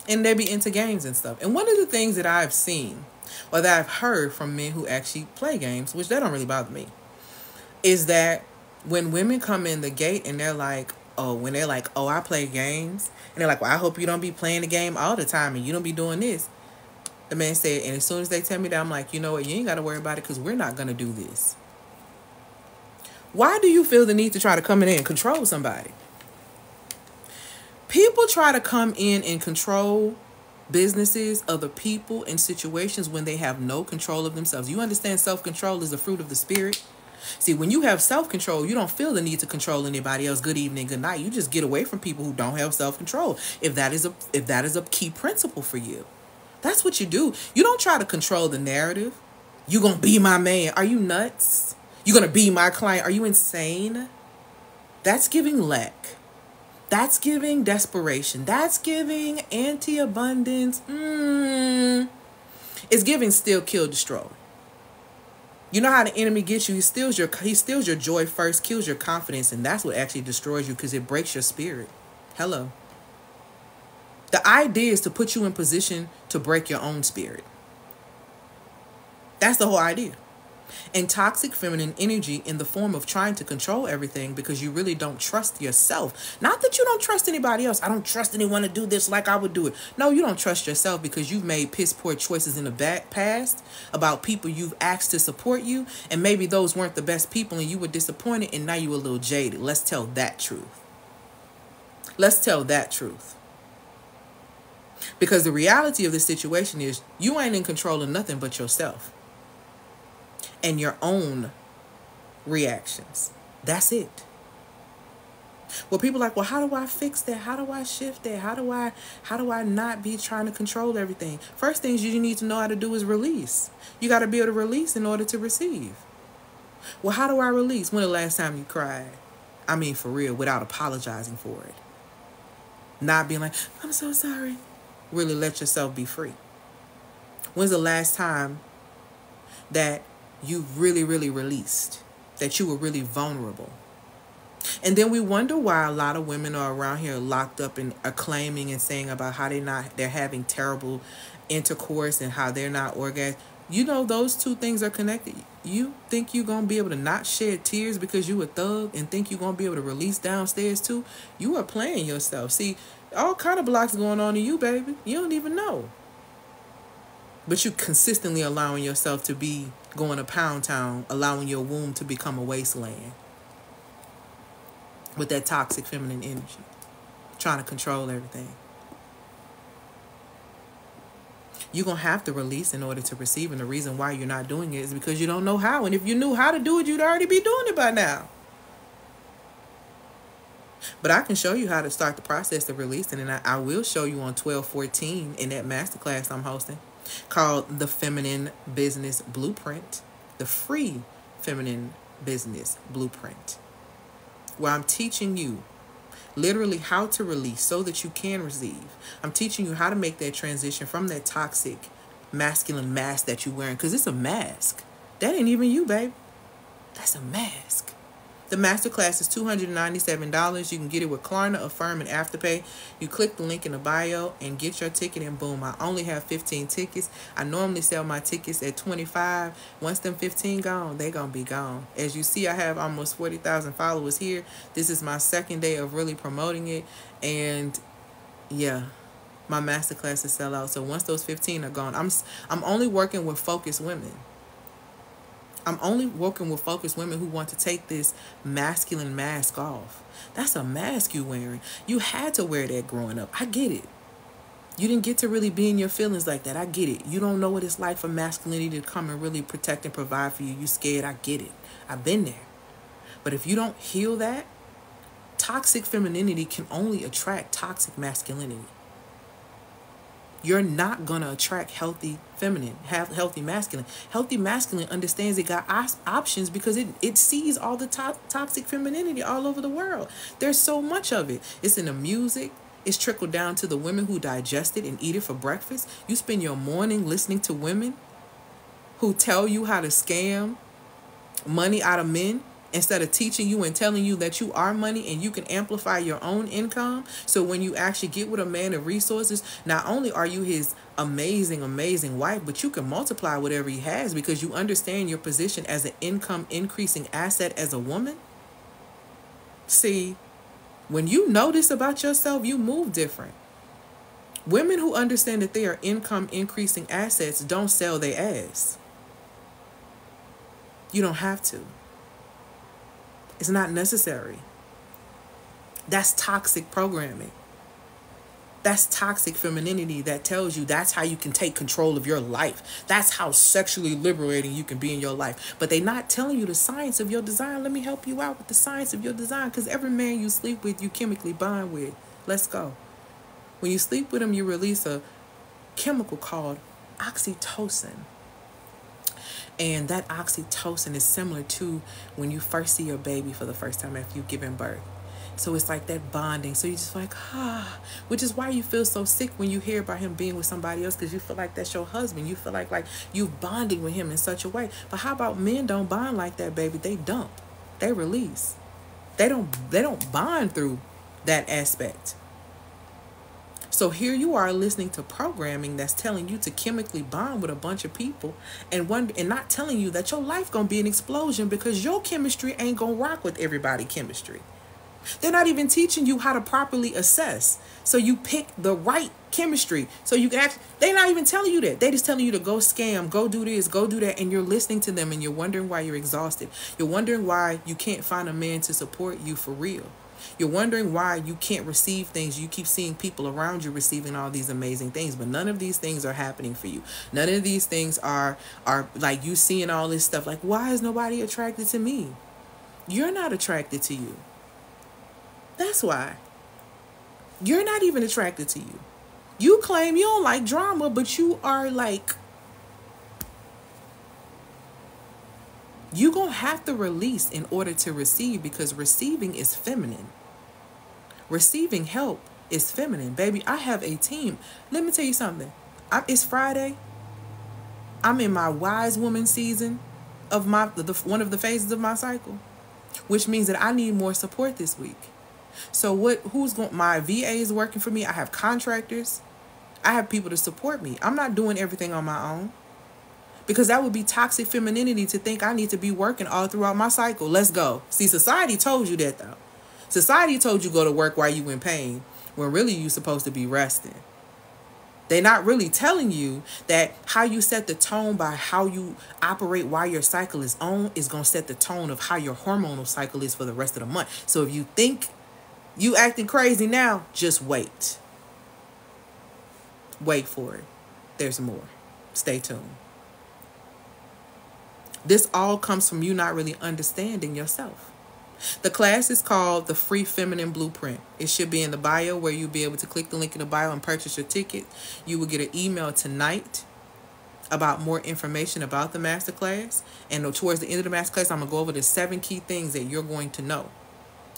And they be into games and stuff. And one of the things that I've seen, or that I've heard from men who actually play games, which that don't really bother me, is that when women come in the gate and they're like, oh, I play games. And they're like, well, I hope you don't be playing the game all the time and you don't be doing this. The man said, and as soon as they tell me that, I'm like, you know what? You ain't got to worry about it because we're not going to do this. Why do you feel the need to try to come in and control somebody? People try to come in and control businesses, other people, and situations when they have no control of themselves. You understand self-control is the fruit of the spirit? See, when you have self-control, you don't feel the need to control anybody else. Good evening, good night. You just get away from people who don't have self-control. If that is a key principle for you, that's what you do. You don't try to control the narrative. You gonna be my man. Are you nuts? You're going to be my client. Are you insane? That's giving lack. That's giving desperation. That's giving anti-abundance. It's giving steal, kill, destroy. You know how the enemy gets you? He steals your joy first, kills your confidence, and that's what actually destroys you because it breaks your spirit. Hello. The idea is to put you in position to break your own spirit. That's the whole idea. And toxic feminine energy in the form of trying to control everything because you really don't trust yourself. Not that you don't trust anybody else. I don't trust anyone to do this like I would do it. No, you don't trust yourself because you've made piss poor choices in the past about people you've asked to support you. And maybe those weren't the best people and you were disappointed and now you're a little jaded. Let's tell that truth. Let's tell that truth. Because the reality of the situation is you ain't in control of nothing but yourself and your own reactions. That's it. Well, people are like, well, how do I fix that? How do I shift that? How do I not be trying to control everything? First things you need to know how to do is release. You got to be able to release in order to receive. Well, how do I release? When the last time you cried? I mean, for real, without apologizing for it. Not being like, I'm so sorry. Really let yourself be free. When's the last time that you really, really released? That you were really vulnerable? And then we wonder why a lot of women are around here locked up and are claiming and saying about how they're having terrible intercourse and how they're not orgasming. You know, those two things are connected. You think you're going to be able to not shed tears because you a thug and think you're going to be able to release downstairs too? You are playing yourself. See, all kind of blocks going on in you, baby. You don't even know. But you consistently allowing yourself to be going to Pound Town, allowing your womb to become a wasteland with that toxic feminine energy, trying to control everything. You're going to have to release in order to receive, and the reason why you're not doing it is because you don't know how. And if you knew how to do it, you'd already be doing it by now. But I can show you how to start the process of releasing, and I will show you on 12/14 in that masterclass I'm hosting called The Feminine Business Blueprint, the free Feminine Business Blueprint, where I'm teaching you literally how to release so that you can receive. I'm teaching you how to make that transition from that toxic masculine mask that you're wearing, because it's a mask. That ain't even you, babe. That's a mask. The masterclass is $297. You can get it with Klarna, Affirm, and Afterpay. You click the link in the bio and get your ticket, and boom, I only have 15 tickets. I normally sell my tickets at 25. Once them 15 gone, they gonna be gone. As you see, I have almost 40,000 followers here. This is my second day of really promoting it, and yeah, my masterclass is sell out. So once those 15 are gone, I'm only working with focused women. I'm only working with focused women who want to take this masculine mask off. That's a mask you wearing. You had to wear that growing up. I get it. You didn't get to really be in your feelings like that. I get it. You don't know what it's like for masculinity to come and really protect and provide for you. You scared. I get it. I've been there. But if you don't heal that, toxic femininity can only attract toxic masculinity. You're not going to attract healthy feminine, healthy masculine. Healthy masculine understands it got options because it sees all the toxic femininity all over the world. There's so much of it. It's in the music. It's trickled down to the women who digest it and eat it for breakfast. You spend your morning listening to women who tell you how to scam money out of men, instead of teaching you and telling you that you are money and you can amplify your own income. So when you actually get with a man of resources, not only are you his amazing, amazing wife, but you can multiply whatever he has because you understand your position as an income increasing asset as a woman. See, when you know this about yourself, you move different. Women who understand that they are income increasing assets don't sell their ass. You don't have to. It's not necessary. That's toxic programming. That's toxic femininity that tells you that's how you can take control of your life. That's how sexually liberating you can be in your life. But they're not telling you the science of your design. Let me help you out with the science of your design, because every man you sleep with, you chemically bond with. Let's go. When you sleep with him, you release a chemical called oxytocin. And that oxytocin is similar to when you first see your baby for the first time after you've given birth. So it's like that bonding. So you just like, which is why you feel so sick when you hear about him being with somebody else, because you feel like that's your husband. You feel like you've bonding with him in such a way. But how about men don't bond like that, baby? They dump. They release. They don't bond through that aspect. So here you are listening to programming that's telling you to chemically bond with a bunch of people and not telling you that your life gonna be an explosion because your chemistry ain't gonna rock with everybody's chemistry. They're not even teaching you how to properly assess. So you pick the right chemistry. So you can they're not even telling you that. They just telling you to go scam, go do this, go do that. And you're listening to them and you're wondering why you're exhausted. You're wondering why you can't find a man to support you for real. You're wondering why you can't receive things. You keep seeing people around you receiving all these amazing things, but none of these things are happening for you. None of these things are like you seeing all this stuff. Like, why is nobody attracted to me? You're not attracted to you. That's why. You're not even attracted to you. You claim you don't like drama, but you are like, you're going to have to release in order to receive, because receiving is feminine. Receiving help is feminine. Baby, I have a team. Let me tell you something. It's Friday. I'm in my wise woman season of one of the phases of my cycle, which means that I need more support this week. So my VA is working for me. I have contractors. I have people to support me. I'm not doing everything on my own, because that would be toxic femininity to think I need to be working all throughout my cycle. Let's go. See, society told you that, though. Society told you go to work while you in pain, when really you supposed to be resting. They're not really telling you that how you set the tone by how you operate while your cycle is on is going to set the tone of how your hormonal cycle is for the rest of the month. So if you think you acting crazy now, just wait. Wait for it. There's more. Stay tuned. This all comes from you not really understanding yourself. The class is called the Free Feminine Blueprint. It should be in the bio, where you'll be able to click the link in the bio and purchase your ticket. You will get an email tonight about more information about the masterclass. And towards the end of the masterclass, I'm going to go over the 7 key things that you're going to know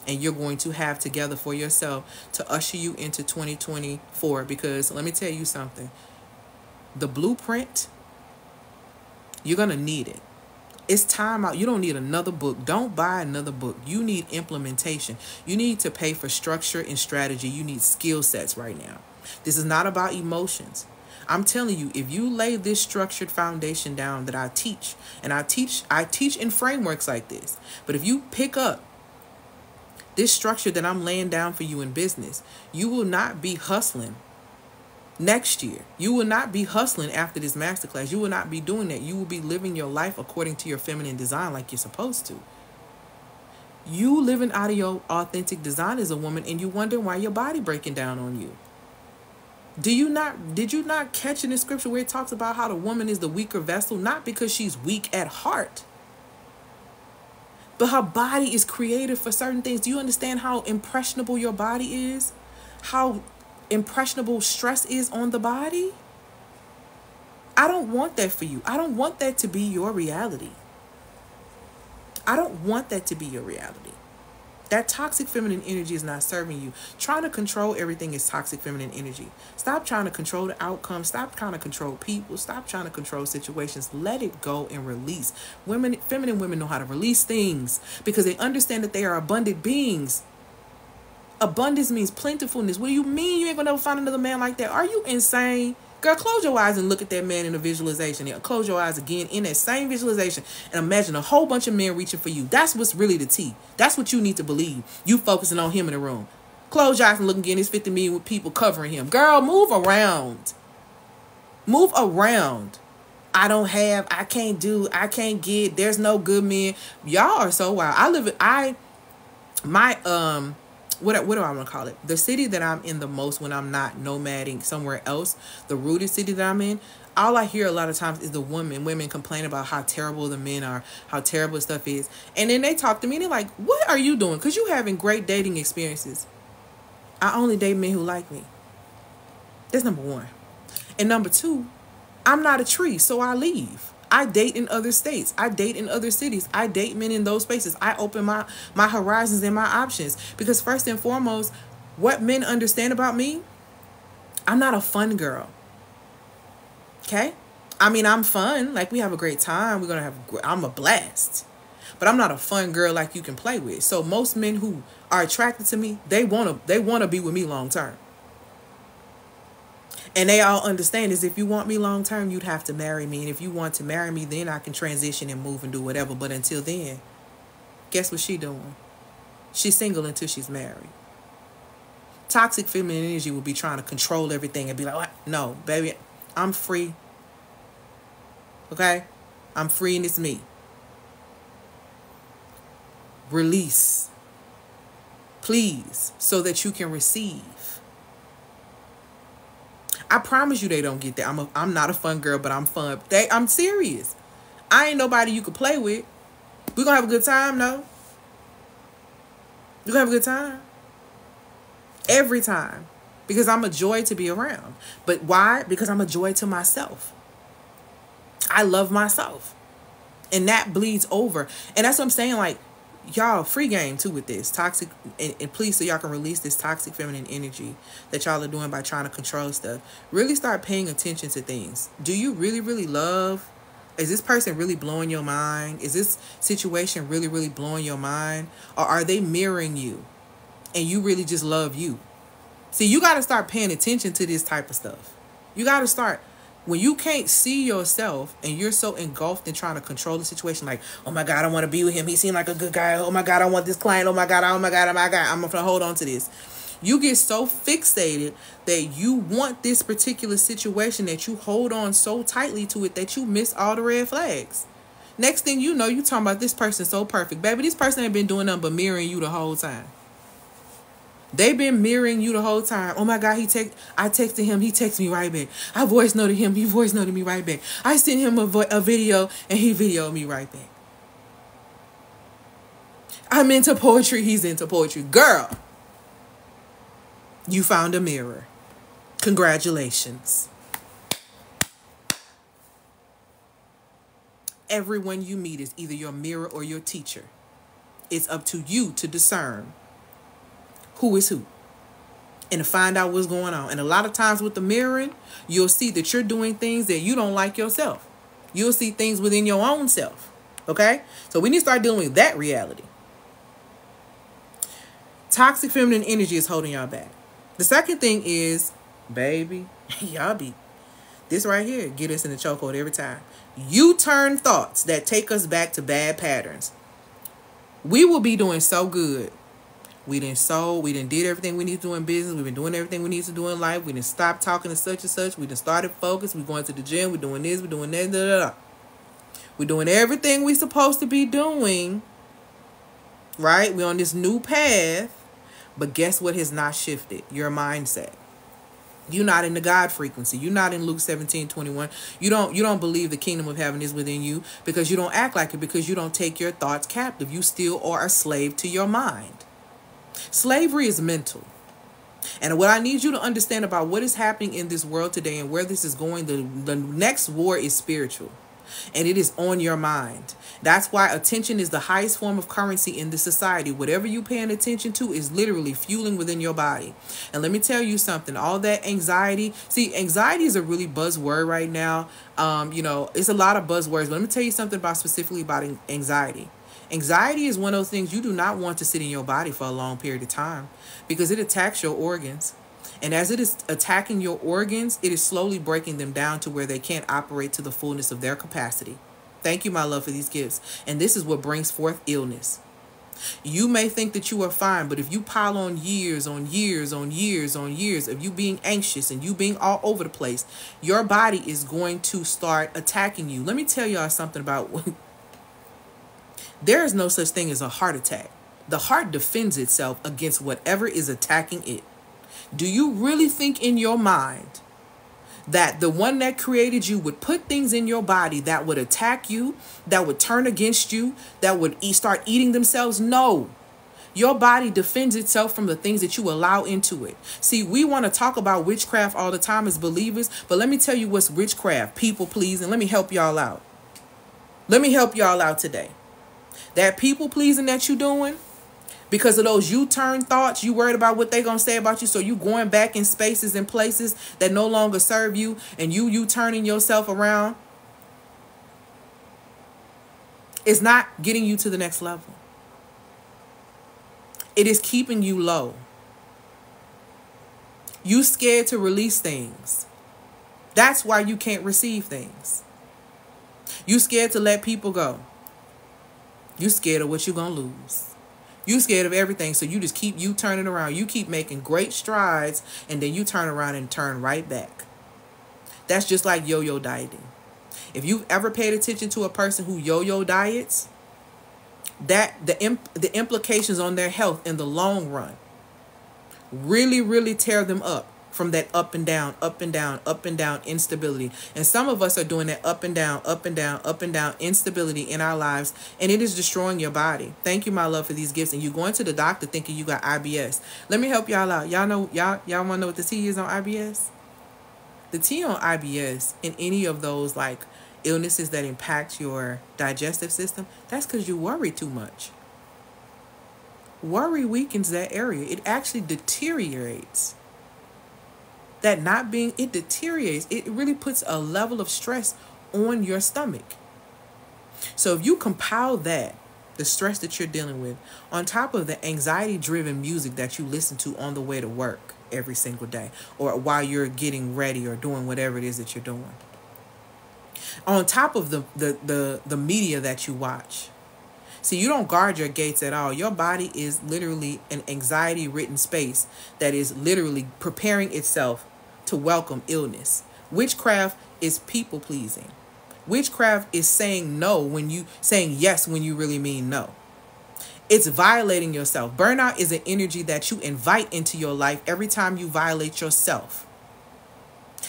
and you're going to have together for yourself to usher you into 2024. Because let me tell you something. The blueprint, you're going to need it. It's time out. You don't need another book. Don't buy another book. You need implementation. You need to pay for structure and strategy. You need skill sets right now. This is not about emotions. I'm telling you, if you lay this structured foundation down that I teach, and I teach in frameworks like this, but if you pick up this structure that I'm laying down for you in business, you will not be hustling next year. You will not be hustling after this masterclass. You will not be doing that. You will be living your life according to your feminine design, like you're supposed to. You living out of your authentic design as a woman, and you wonder why your body breaking down on you. Did you not catch in the scripture where it talks about how the woman is the weaker vessel, not because she's weak at heart, but her body is created for certain things? Do you understand how impressionable your body is? How impressionable stress is on the body? I don't want that for you. I don't want that to be your reality. I don't want that to be your reality. That toxic feminine energy is not serving you. Trying to control everything is toxic feminine energy. Stop trying to control the outcome. Stop trying to control people. Stop trying to control situations. Let it go and release. Feminine women know how to release things because they understand that they are abundant beings. Abundance means plentifulness. What do you mean you ain't gonna never find another man like that? Are you insane? Girl, close your eyes and look at that man in a visualization. Close your eyes again in that same visualization and imagine a whole bunch of men reaching for you. That's what's really the tea. That's what you need to believe. You focusing on him in the room. Close your eyes and look again. There's 50 million with people covering him. Girl, move around. Move around. I can't get, there's no good men. Y'all are so wild. What do I want to call it? The city that I'm in the most when I'm not nomading somewhere else, the rooted city that I'm in, all I hear a lot of times is women complain about how terrible the men are, how terrible stuff is. And then they talk to me and they're like, what are you doing? Because you're having great dating experiences. I only date men who like me. That's number 1. And number 2, I'm not a tree, so I leave. I date in other states. I date in other cities. I date men in those spaces. I open my horizons and my options. Because first and foremost, what men understand about me, I'm not a fun girl. Okay? I mean, I'm fun. Like, we have a great time. I'm a blast. But I'm not a fun girl like you can play with. So most men who are attracted to me, they want to be with me long term. And they all understand is if you want me long term, you'd have to marry me. And if you want to marry me, then I can transition and move and do whatever. But until then, guess what she's doing? She's single until she's married. Toxic feminine energy will be trying to control everything and be like, no, baby, I'm free. Okay? I'm free and it's me. Release. Please, so that you can receive. I promise you they don't get that. I'm not a fun girl, but I'm fun. I'm serious. I ain't nobody you could play with. We gonna have a good time, though. You gonna have a good time. Every time. Because I'm a joy to be around. But why? Because I'm a joy to myself. I love myself. And that bleeds over. And that's what I'm saying, like, y'all, free game too with this. Toxic, and please, so y'all can release this toxic feminine energy that y'all are doing by trying to control stuff. Really start paying attention to things. Do you really, really love? Is this person really blowing your mind? Is this situation really, really blowing your mind? Or are they mirroring you? And you really just love you? See, you got to start paying attention to this type of stuff. You got to start. When you can't see yourself and you're so engulfed in trying to control the situation, like, oh my God, I want to be with him. He seemed like a good guy. Oh my God, I want this client. Oh my God, oh my God, oh my God. I'm going to hold on to this. You get so fixated that you want this particular situation that you hold on so tightly to it that you miss all the red flags. Next thing you know, you talking about this person so perfect. Baby, this person ain't been doing nothing but mirroring you the whole time. They've been mirroring you the whole time. Oh my God, I texted him, he texted me right back. I voice noted him, he voice noted me right back. I sent him a video and he videoed me right back. I'm into poetry, he's into poetry. Girl, you found a mirror. Congratulations. Everyone you meet is either your mirror or your teacher. It's up to you to discern who is who and to find out what's going on. And a lot of times with the mirroring, you'll see that you're doing things that you don't like yourself. You'll see things within your own self. Okay? So we need to start dealing with that reality. Toxic feminine energy is holding y'all back. The second thing is, baby, y'all be, this right here, get us in the chokehold every time. U-turn thoughts that take us back to bad patterns. We will be doing so good. We done sold. We done did everything we need to do in business. We've been doing everything we need to do in life. We done stopped talking to such and such. We done started focus. We're going to the gym. We're doing this. We're doing that. Da, da, da. We're doing everything we're supposed to be doing. Right? We're on this new path. But guess what has not shifted? Your mindset. You're not in the God frequency. You're not in Luke 17:21. You don't believe the kingdom of heaven is within you because you don't act like it, because you don't take your thoughts captive. You still are a slave to your mind. Slavery is mental. And what I need you to understand about what is happening in this world today and where this is going, the next war is spiritual. And it is on your mind. That's why attention is the highest form of currency in this society. Whatever you're paying attention to is literally fueling within your body. And let me tell you something. All that anxiety. See, anxiety is a really buzzword right now. It's a lot of buzzwords. But let me tell you something specifically about anxiety. Anxiety is one of those things you do not want to sit in your body for a long period of time because it attacks your organs. And as it is attacking your organs, it is slowly breaking them down to where they can't operate to the fullness of their capacity. Thank you, my love, for these gifts. And this is what brings forth illness. You may think that you are fine, but if you pile on years on years on years on years of you being anxious and you being all over the place, your body is going to start attacking you. Let me tell y'all something about there is no such thing as a heart attack. The heart defends itself against whatever is attacking it. Do you really think in your mind that the one that created you would put things in your body that would attack you, that would turn against you, that would start eating themselves? No. Your body defends itself from the things that you allow into it. See, we want to talk about witchcraft all the time as believers, but let me tell you what's witchcraft. People pleasing. Let me help y'all out. Let me help y'all out today. That people pleasing that you're doing, because of those U-turn thoughts, you worried about what they're going to say about you. So you going back in spaces and places that no longer serve you, and you turning yourself around. It's not getting you to the next level. It is keeping you low. You scared to release things. That's why you can't receive things. You scared to let people go. You scared of what you're going to lose. You scared of everything, so you just keep turning around. You keep making great strides, and then you turn around and turn right back. That's just like yo-yo dieting. If you've ever paid attention to a person who yo-yo diets, that the implications on their health in the long run really tear them up from that up and down, up and down, up and down instability. And some of us are doing that up and down, up and down, up and down instability in our lives, and it is destroying your body. Thank you, my love, for these gifts. And you going to the doctor thinking you got IBS. Let me help y'all out. Y'all know, y'all want to know what the T is on IBS? The T on IBS and any of those like illnesses that impact your digestive system, that's because you worry too much. Worry weakens that area. It actually deteriorates. That not being, it deteriorates. It really puts a level of stress on your stomach. So if you compile that, the stress that you're dealing with, on top of the anxiety-driven music that you listen to on the way to work every single day, or while you're getting ready or doing whatever it is that you're doing, on top of the media that you watch. See, you don't guard your gates at all. Your body is literally an anxiety-ridden space that is literally preparing itself to welcome illness. Witchcraft is people-pleasing. Witchcraft is saying no when you saying yes when you really mean no. It's violating yourself. Burnout is an energy that you invite into your life every time you violate yourself.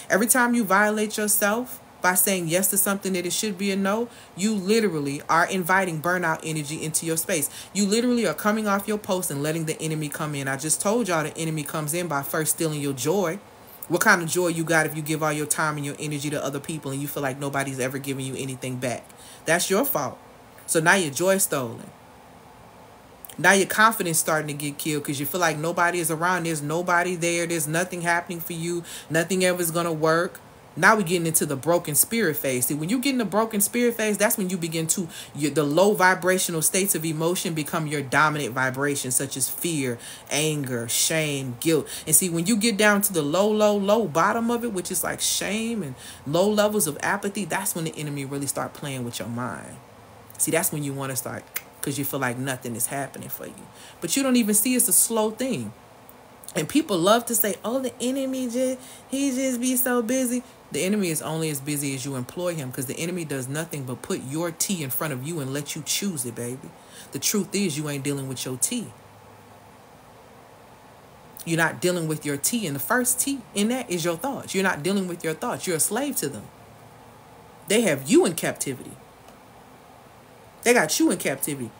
Every time you violate yourself by saying yes to something that it should be a no, you literally are inviting burnout energy into your space. You literally are coming off your post and letting the enemy come in. I just told y'all the enemy comes in by first stealing your joy. What kind of joy you got if you give all your time and your energy to other people and you feel like nobody's ever giving you anything back? That's your fault. So now your joy stolen. Now your confidence starting to get killed because you feel like nobody is around. There's nobody there. There's nothing happening for you. Nothing ever is going to work. Now we're getting into the broken spirit phase. See, when you get in the broken spirit phase, that's when you begin to, the low vibrational states of emotion become your dominant vibrations, such as fear, anger, shame, guilt. And see, when you get down to the low bottom of it, which is like shame and low levels of apathy, that's when the enemy really start playing with your mind. See, that's when you want to start, because you feel like nothing is happening for you. But you don't even see it's a slow thing. And people love to say, oh, the enemy, he just be so busy. The enemy is only as busy as you employ him, because the enemy does nothing but put your tea in front of you and let you choose it, baby. The truth is you ain't dealing with your tea. You're not dealing with your tea. And the first tea in that is your thoughts. You're not dealing with your thoughts. You're a slave to them. They have you in captivity. They got you in captivity.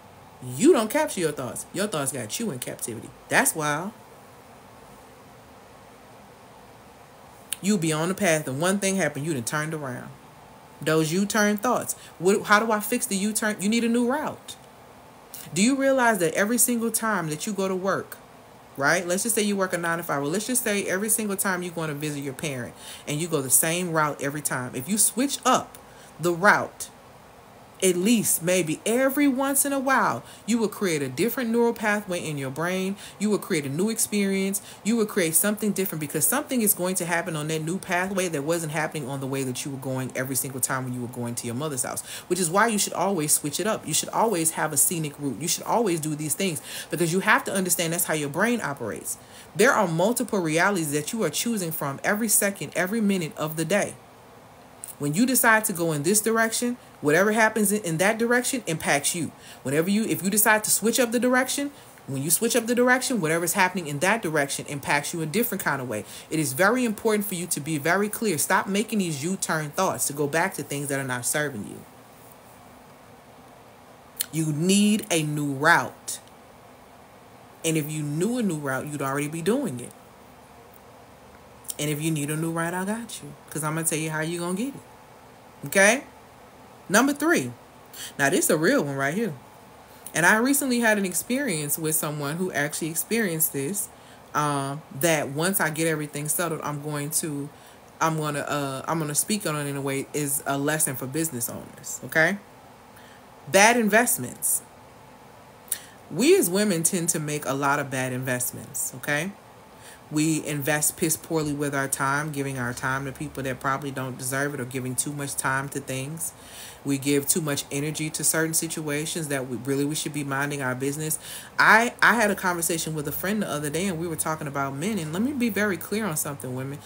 You don't capture your thoughts. Your thoughts got you in captivity. That's wild. You be on the path and one thing happened, you done turned around. Those U-turn thoughts. How do I fix the U-turn? You need a new route. Do you realize that every single time that you go to work, right? Let's just say you work a 9 to 5. Well, let's just say every single time you're going to visit your parent and you go the same route every time. If you switch up the route, at least maybe every once in a while, you will create a different neural pathway in your brain. You will create a new experience. You will create something different, because something is going to happen on that new pathway that wasn't happening on the way that you were going every single time when you were going to your mother's house, which is why you should always switch it up. You should always have a scenic route. You should always do these things, because you have to understand that's how your brain operates. There are multiple realities that you are choosing from every second, every minute of the day. When you decide to go in this direction, whatever happens in that direction impacts you. If you decide to switch up the direction, when you switch up the direction, whatever's happening in that direction impacts you a different kind of way. It is very important for you to be very clear. Stop making these U-turn thoughts to go back to things that are not serving you. You need a new route. And if you knew a new route, you'd already be doing it. And if you need a new route, I got you, because I'm going to tell you how you're going to get it. Okay? Number 3. Now, this is a real one right here. And I recently had an experience with someone who actually experienced this, that once I get everything settled, I'm going to speak on it in a way is a lesson for business owners. Okay? Bad investments. We as women tend to make a lot of bad investments. Okay? We invest piss poorly with our time, giving our time to people that probably don't deserve it, or giving too much time to things. We give too much energy to certain situations that we should be minding our business. I had a conversation with a friend the other day, and we were talking about men. And let me be very clear on something, women.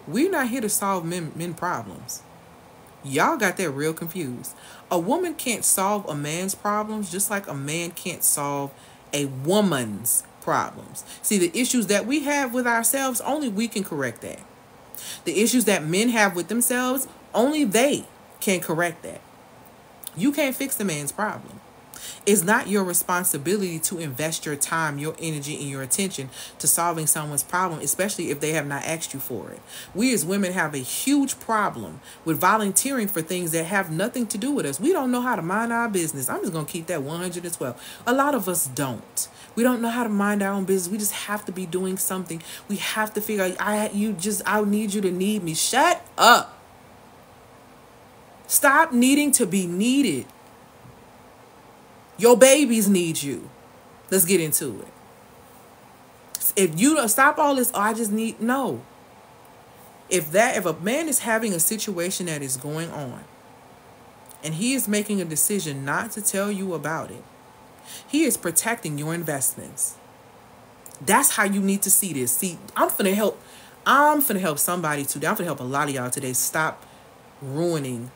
We're not here to solve men problems. Y'all got that real confused. A woman can't solve a man's problems just like a man can't solve a woman's problems. See, the issues that we have with ourselves, only we can correct that. The issues that men have with themselves, only they can correct that. You can't fix the man's problem. It's not your responsibility to invest your time, your energy, and your attention to solving someone's problem, especially if they have not asked you for it. We as women have a huge problem with volunteering for things that have nothing to do with us. We don't know how to mind our business. I'm just going to keep that 112. A lot of us don't. We don't know how to mind our own business. We just have to be doing something. We have to figure out, I need you to need me. Shut up. Stop needing to be needed. Your babies need you. Let's get into it. If you don't stop all this, I just need, no. If a man is having a situation that is going on and he is making a decision not to tell you about it, he is protecting your investments. That's how you need to see this. See, I'm finna help somebody today. I'm finna help a lot of y'all today stop ruining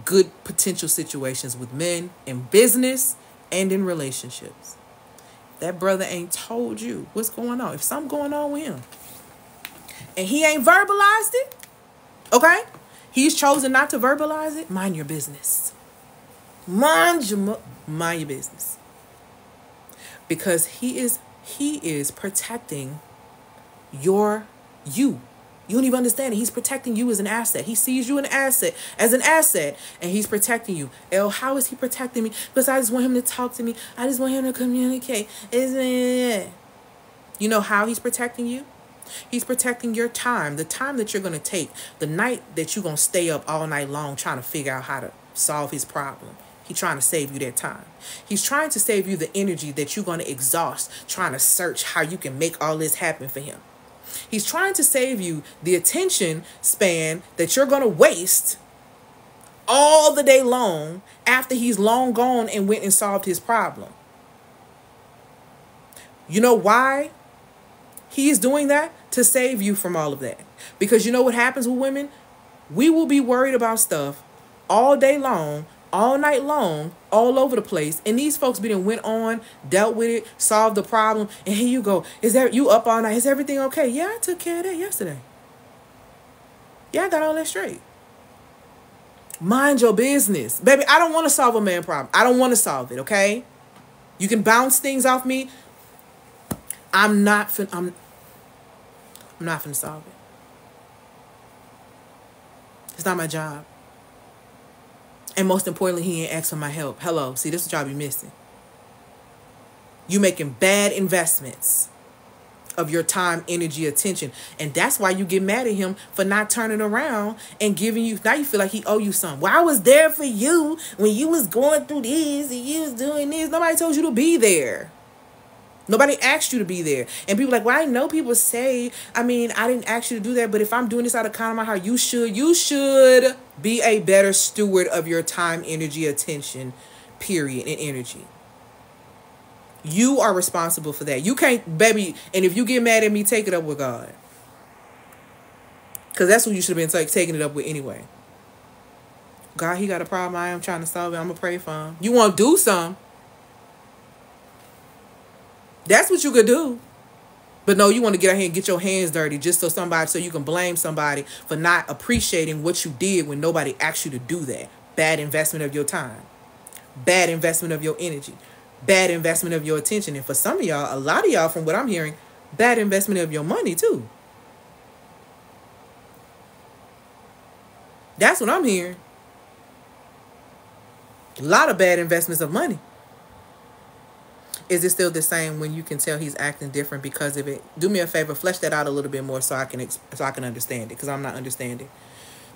good potential situations with men in business and in relationships. That brother ain't told you what's going on. If something going on with him and he ain't verbalized it, okay? He's chosen not to verbalize it. Mind your business. Mind your business. Because he is protecting you. You don't even understand it. He's protecting you as an asset. He sees you as an asset, and he's protecting you. How is he protecting me? Because I just want him to talk to me. I just want him to communicate. You know how he's protecting you? He's protecting your time, the time that you're going to take, the night that you're going to stay up all night long trying to figure out how to solve his problem. He's trying to save you that time. He's trying to save you the energy that you're going to exhaust trying to search how you can make all this happen for him. He's trying to save you the attention span that you're going to waste all the day long after he's long gone and went and solved his problem. You know why he is doing that? To save you from all of that. Because you know what happens with women? We will be worried about stuff all day long, all night long, all over the place. And these folks went on, dealt with it, solved the problem. And here you go. You up all night? Is everything okay? Yeah, I took care of that yesterday. Yeah, I got all that straight. Mind your business. Baby, I don't want to solve a man problem. I don't want to solve it, okay? You can bounce things off me. I'm not finna solve it. It's not my job. And most importantly, he ain't asked for my help. Hello. See, this is what y'all be missing. You making bad investments of your time, energy, attention. And that's why you get mad at him for not turning around and giving you. Now you feel like he owe you something. Well, I was there for you when you was going through this and you was doing this. Nobody told you to be there. Nobody asked you to be there. And people like, well, I know people say, I didn't ask you to do that, but if I'm doing this out of kind of my heart, you should be a better steward of your time, energy, attention, period, and energy. You are responsible for that. You can't, baby, and if you get mad at me, take it up with God. Because that's who you should have been taking it up with anyway. God, he got a problem. I am trying to solve it. I'm going to pray for him. You want to do something. That's what you could do. But no, you want to get out here and get your hands dirty just so you can blame somebody for not appreciating what you did when nobody asked you to do that. Bad investment of your time. Bad investment of your energy. Bad investment of your attention. And for some of y'all, a lot of y'all, from what I'm hearing, bad investment of your money too. That's what I'm hearing. A lot of bad investments of money. Is it still the same when you can tell he's acting different because of it? Do me a favor, flesh that out a little bit more so I can understand it, because I'm not understanding.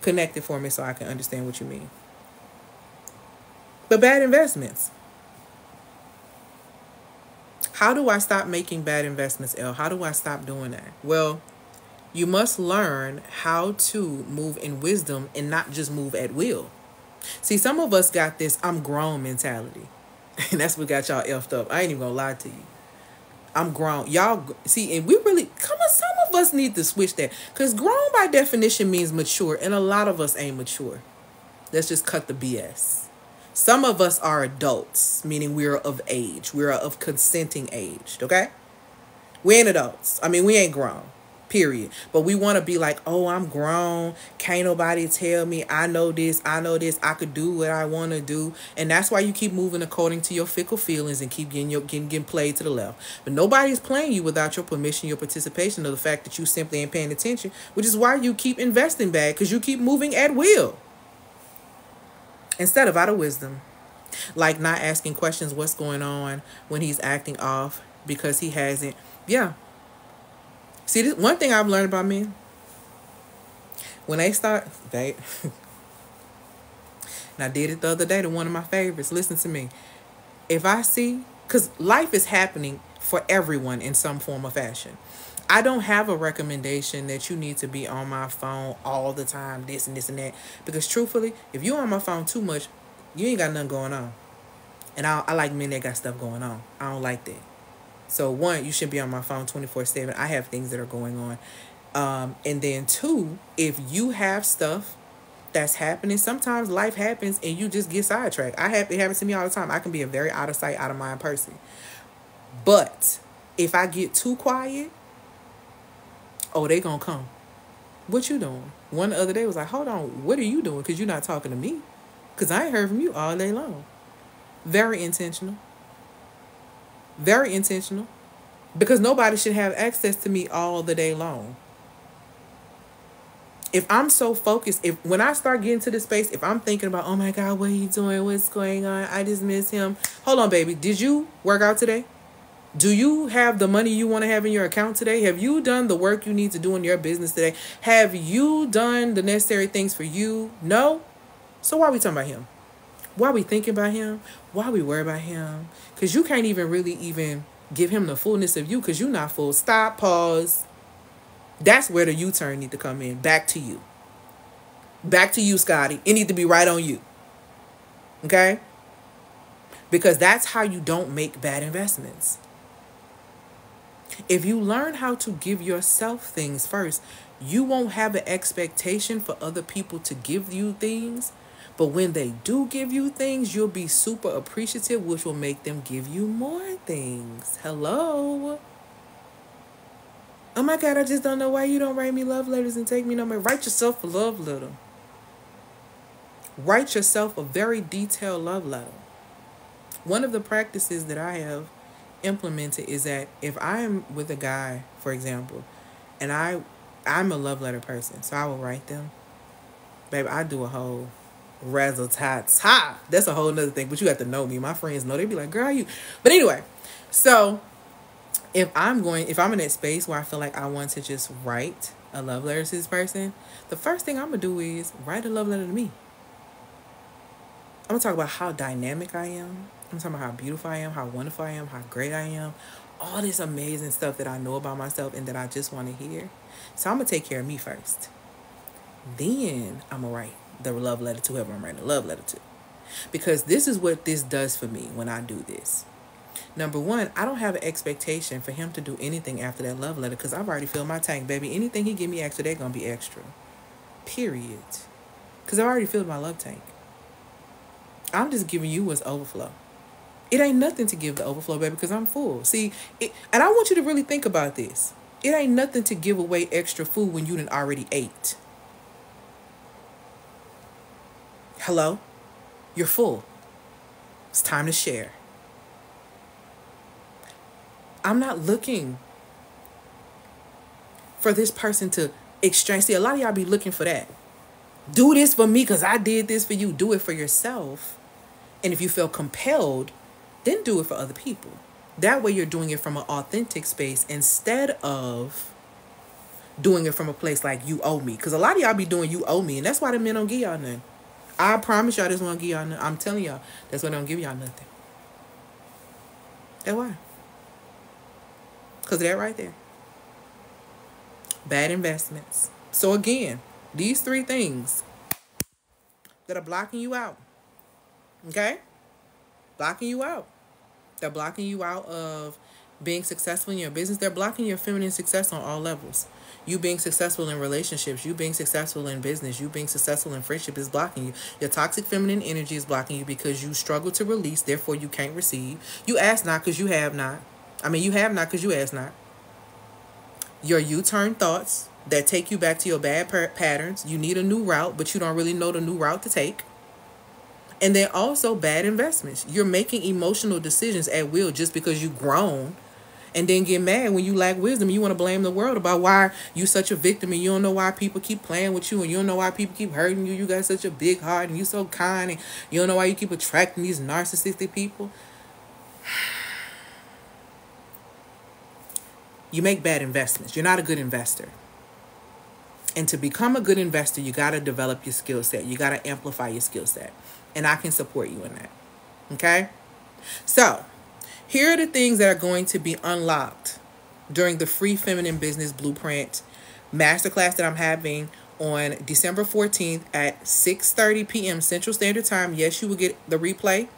Connect it for me so I can understand what you mean. But bad investments. How do I stop making bad investments, Elle? How do I stop doing that? Well, you must learn how to move in wisdom and not just move at will. See, some of us got this I'm grown mentality. And that's what got y'all effed up. I ain't even gonna lie to you. I'm grown. Y'all, see, and we really, some of us need to switch that. Because grown by definition means mature. And a lot of us ain't mature. Let's just cut the BS. Some of us are adults, meaning we're of age. We're of consenting age, okay? We ain't adults. I mean, we ain't grown, period. But we want to be like, oh, I'm grown. Can't nobody tell me I know this. I could do what I want to do. And that's why you keep moving according to your fickle feelings and keep getting played to the left. But nobody's playing you without your permission, your participation, or the fact that you simply ain't paying attention, which is why you keep investing back, because you keep moving at will instead of out of wisdom. Like not asking questions what's going on when he's acting off because he hasn't. Yeah. See, this one thing I've learned about men, when they start, and I did it the other day to one of my favorites. Listen to me. If I see, because life is happening for everyone in some form or fashion. I don't have a recommendation that you need to be on my phone all the time, this and this and that. Because truthfully, if you're on my phone too much, you ain't got nothing going on. And I like men that got stuff going on. I don't like that. So one, you shouldn't be on my phone 24/7. I have things that are going on. And then two, if you have stuff that's happening, sometimes life happens and you just get sidetracked. It happens to me all the time. I can be a very out of sight, out of mind person. But if I get too quiet, oh, they gonna come. What you doing? One the other day was like, hold on, what are you doing? Because you're not talking to me. Because I ain't heard from you all day long. Very intentional. Very intentional. Because nobody should have access to me all the day long. If I'm so focused, when I start getting to this space, if I'm thinking about, oh my God, what are you doing? What's going on? I just miss him. Hold on, baby. Did you work out today? Do you have the money you want to have in your account today? Have you done the work you need to do in your business today? Have you done the necessary things for you? No? So why are we talking about him? Why are we thinking about him? Why are we worried about him? Because you can't even give him the fullness of you because you're not full. Stop, pause. That's where the U-turn need to come in. Back to you. Back to you, Scotty. It need to be right on you. Okay? Because that's how you don't make bad investments. If you learn how to give yourself things first, you won't have an expectation for other people to give you things. But when they do give you things, you'll be super appreciative, which will make them give you more things. Hello? Oh my God, I just don't know why you don't write me love letters and take me nowhere. Write yourself a love letter. Write yourself a very detailed love letter. One of the practices that I have implemented is that if I am with a guy, for example, and I'm a love letter person, so I will write them. Baby, I do a whole razzle-tats-ha. That's a whole nother thing, but you have to know me. My friends know. They be like, girl, you. But anyway, so if I'm in that space where I feel like I want to just write a love letter to this person, the first thing I'm going to do is write a love letter to me. I'm going to talk about how dynamic I am. I'm talking about how beautiful I am, how wonderful I am, how great I am. All this amazing stuff that I know about myself and that I just want to hear. So I'm going to take care of me first. Then I'm going to write the love letter to whoever I'm writing a love letter to. Because this is what this does for me when I do this. Number one, I don't have an expectation for him to do anything after that love letter because I've already filled my tank, baby. Anything he give me extra, they're going to be extra. Period. Because I've already filled my love tank. I'm just giving you what's overflow. It ain't nothing to give the overflow, baby, because I'm full. See, and I want you to really think about this. It ain't nothing to give away extra food when you done already ate. Hello? You're full. It's time to share. I'm not looking for this person to exchange. See, a lot of y'all be looking for that. Do this for me because I did this for you. Do it for yourself. And if you feel compelled, then do it for other people. That way you're doing it from an authentic space instead of doing it from a place like you owe me. Because a lot of y'all be doing you owe me. And that's why the men don't give y'all nothing. I promise y'all this won't give y'all nothing. I'm telling y'all, that's why they don't give y'all nothing. That's why. Because of that right there. Bad investments. So again, these three things that are blocking you out. Okay? Blocking you out. They're blocking you out of being successful in your business. They're blocking your feminine success on all levels. You being successful in relationships, you being successful in business, you being successful in friendship is blocking you. Your toxic feminine energy is blocking you because you struggle to release, therefore you can't receive. You ask not because you have not. You have not because you ask not. Your U-turn thoughts that take you back to your bad patterns. You need a new route, but you don't really know the new route to take. And then also bad investments. You're making emotional decisions at will just because you've grown, and then get mad when you lack wisdom. You want to blame the world about why you such a victim, and you don't know why people keep playing with you, and you don't know why people keep hurting you. You got such a big heart, and you so kind, and you don't know why you keep attracting these narcissistic people. You make bad investments. You're not a good investor. And to become a good investor, you got to develop your skill set. You got to amplify your skill set. And I can support you in that. Okay? So, here are the things that are going to be unlocked during the Free Feminine Business Blueprint Masterclass that I'm having on December 14th at 6:30 p.m. Central Standard Time. Yes, you will get the replay.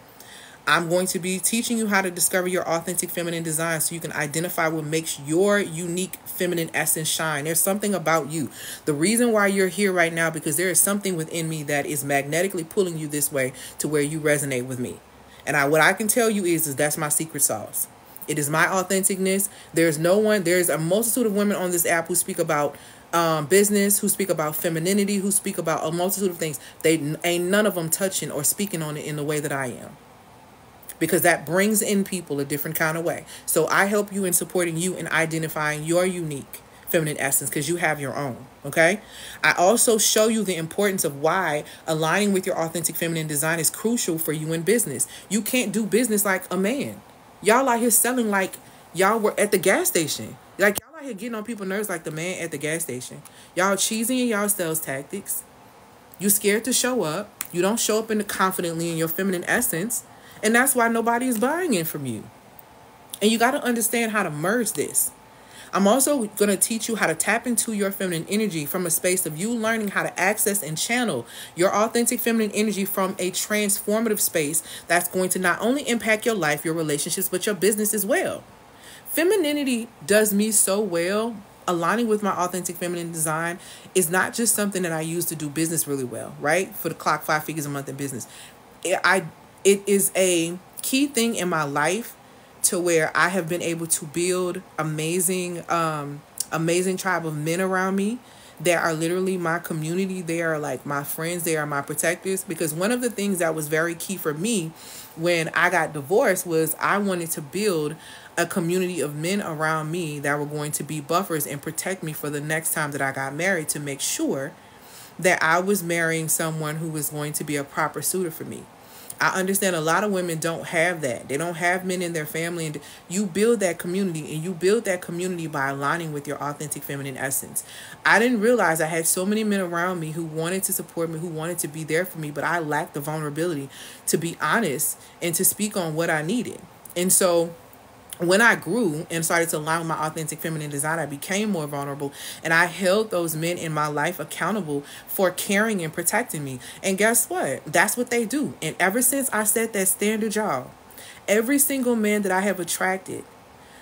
I'm going to be teaching you how to discover your authentic feminine design so you can identify what makes your unique feminine essence shine. There's something about you. The reason why you're here right now, because there is something within me that is magnetically pulling you this way to where you resonate with me. And what I can tell you is that's my secret sauce. It is my authenticness. There's a multitude of women on this app who speak about business, who speak about femininity, who speak about a multitude of things. They ain't none of them touching or speaking on it in the way that I am. Because that brings in people a different kind of way. So I help you in supporting you in identifying your unique feminine essence because you have your own. Okay. I also show you the importance of why aligning with your authentic feminine design is crucial for you in business. You can't do business like a man. Y'all out here selling like y'all were at the gas station. Like y'all out here getting on people's nerves like the man at the gas station. Y'all cheesy in y'all sales tactics. You scared to show up. You don't show up confidently in your feminine essence. And that's why nobody is buying in from you. And you got to understand how to merge this. I'm also going to teach you how to tap into your feminine energy from a space of you learning how to access and channel your authentic feminine energy from a transformative space that's going to not only impact your life, your relationships, but your business as well. Femininity does me so well. Aligning with my authentic feminine design is not just something that I use to do business really well, right? For the clock 5 figures a month in business. It is a key thing in my life to where I have been able to build amazing tribe of men around me that are literally my community. They are like my friends. They are my protectors. Because one of the things that was very key for me when I got divorced was I wanted to build a community of men around me that were going to be buffers and protect me for the next time that I got married, to make sure that I was marrying someone who was going to be a proper suitor for me. I understand a lot of women don't have that. They don't have men in their family. And you build that community, and you build that community by aligning with your authentic feminine essence. I didn't realize I had so many men around me who wanted to support me, who wanted to be there for me, but I lacked the vulnerability to be honest and to speak on what I needed. And so when I grew and started to align with my authentic feminine design, I became more vulnerable, and I held those men in my life accountable for caring and protecting me. And guess what? That's what they do. And ever since I set that standard, y'all, every single man that I have attracted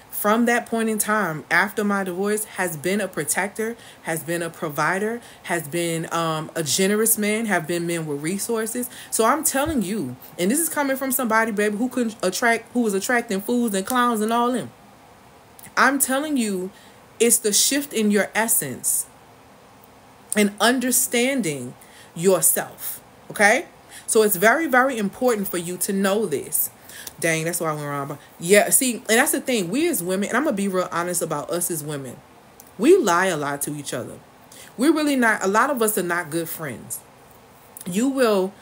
from that point in time after my divorce has been a protector, has been a provider, has been a generous man, have been men with resources. So I'm telling you, and this is coming from somebody, baby, who was attracting fools and clowns and all them. I'm telling you, it's the shift in your essence and understanding yourself. Okay? So it's very, very important for you to know this. Dang, that's why I went wrong. But yeah, see, and that's the thing. We as women, and I'm going to be real honest about us as women, we lie a lot to each other. We're really not, a lot of us are not good friends. You will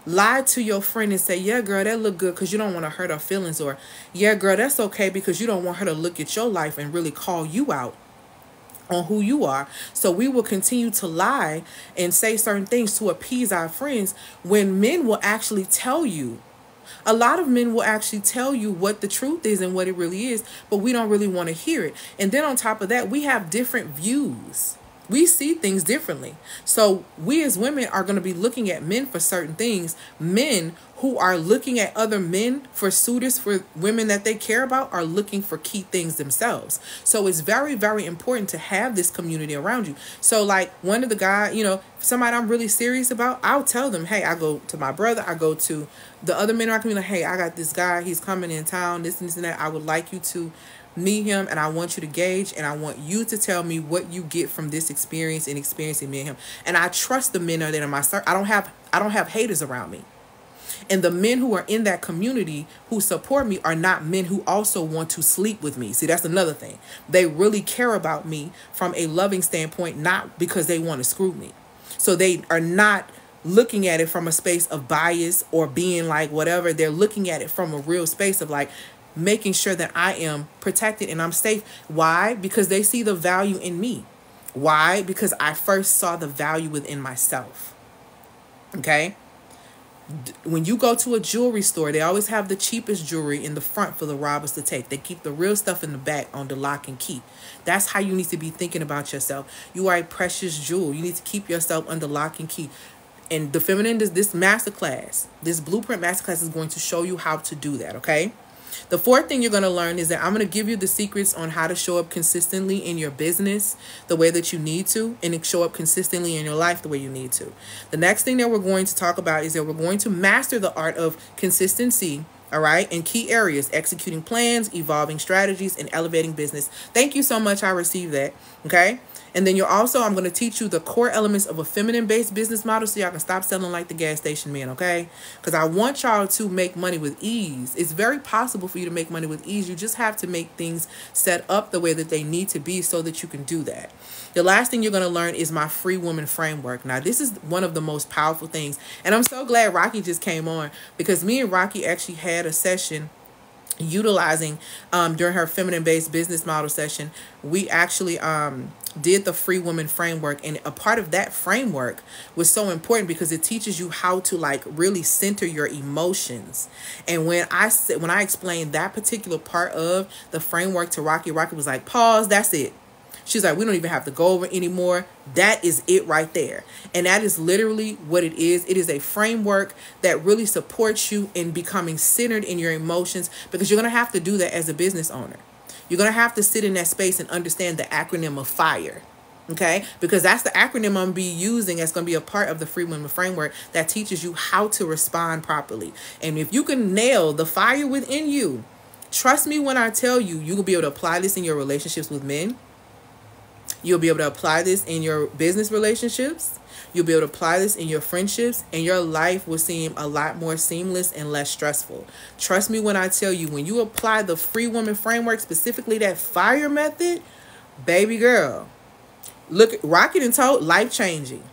lie to your friend and say, yeah, girl, that look good because you don't want to hurt her feelings. Or, yeah, girl, that's okay because you don't want her to look at your life and really call you out on who you are. So we will continue to lie and say certain things to appease our friends when men will actually tell you. A lot of men will actually tell you what the truth is and what it really is, but we don't really want to hear it. And then on top of that, we have different views. We see things differently. So we as women are going to be looking at men for certain things. Men who are looking at other men for suitors for women that they care about are looking for key things themselves. So it's very, very important to have this community around you. So like one of the guys, somebody I'm really serious about, I'll tell them, hey, I go to my brother, I go to the other men in our community, hey, I got this guy, he's coming in town, this and this and that. I would like you to meet him, and I want you to gauge, and I want you to tell me what you get from this experience and experiencing me and him. And I trust the men that are in my circle. I don't have haters around me. And the men who are in that community who support me are not men who also want to sleep with me. See, that's another thing. They really care about me from a loving standpoint, not because they want to screw me. So they are not looking at it from a space of bias or being like whatever. They're looking at it from a real space of like making sure that I am protected and I'm safe. Why? Because they see the value in me. Why? Because I first saw the value within myself. Okay? When you go to a jewelry store, they always have the cheapest jewelry in the front for the robbers to take. They keep the real stuff in the back on the lock and key. That's how you need to be thinking about yourself. You are a precious jewel. You need to keep yourself under lock and key. And the feminine, this masterclass, this blueprint masterclass is going to show you how to do that, okay? The fourth thing you're going to learn is that I'm going to give you the secrets on how to show up consistently in your business the way that you need to, and show up consistently in your life the way you need to. The next thing that we're going to talk about is that we're going to master the art of consistency, all right, in key areas: executing plans, evolving strategies, and elevating business. Thank you so much. I received that, okay? And then I'm going to teach you the core elements of a feminine-based business model so y'all can stop selling like the gas station men, okay? Because I want y'all to make money with ease. It's very possible for you to make money with ease. You just have to make things set up the way that they need to be so that you can do that. The last thing you're going to learn is my free woman framework. Now, this is one of the most powerful things. And I'm so glad Rocky just came on, because me and Rocky actually had a session utilizing during her feminine-based business model session. We actually did the free woman framework, and a part of that framework was so important because it teaches you how to like really center your emotions. And when I explained that particular part of the framework to Rocky was like, pause, that's it. She's like, we don't even have to go over anymore. That is it right there. And that is literally what it is. It is a framework that really supports you in becoming centered in your emotions, because you're going to have to do that as a business owner. You're going to have to sit in that space and understand the acronym of FIRE. Okay, because that's the acronym I'm going to be using. That's going to be a part of the free women framework that teaches you how to respond properly. And if you can nail the fire within you, trust me when I tell you, you will be able to apply this in your relationships with men. You'll be able to apply this in your business relationships. You'll be able to apply this in your friendships, and your life will seem a lot more seamless and less stressful. Trust me when I tell you, when you apply the free woman framework, specifically that FIRE method, baby girl, look, Rocket and Toad, life-changing.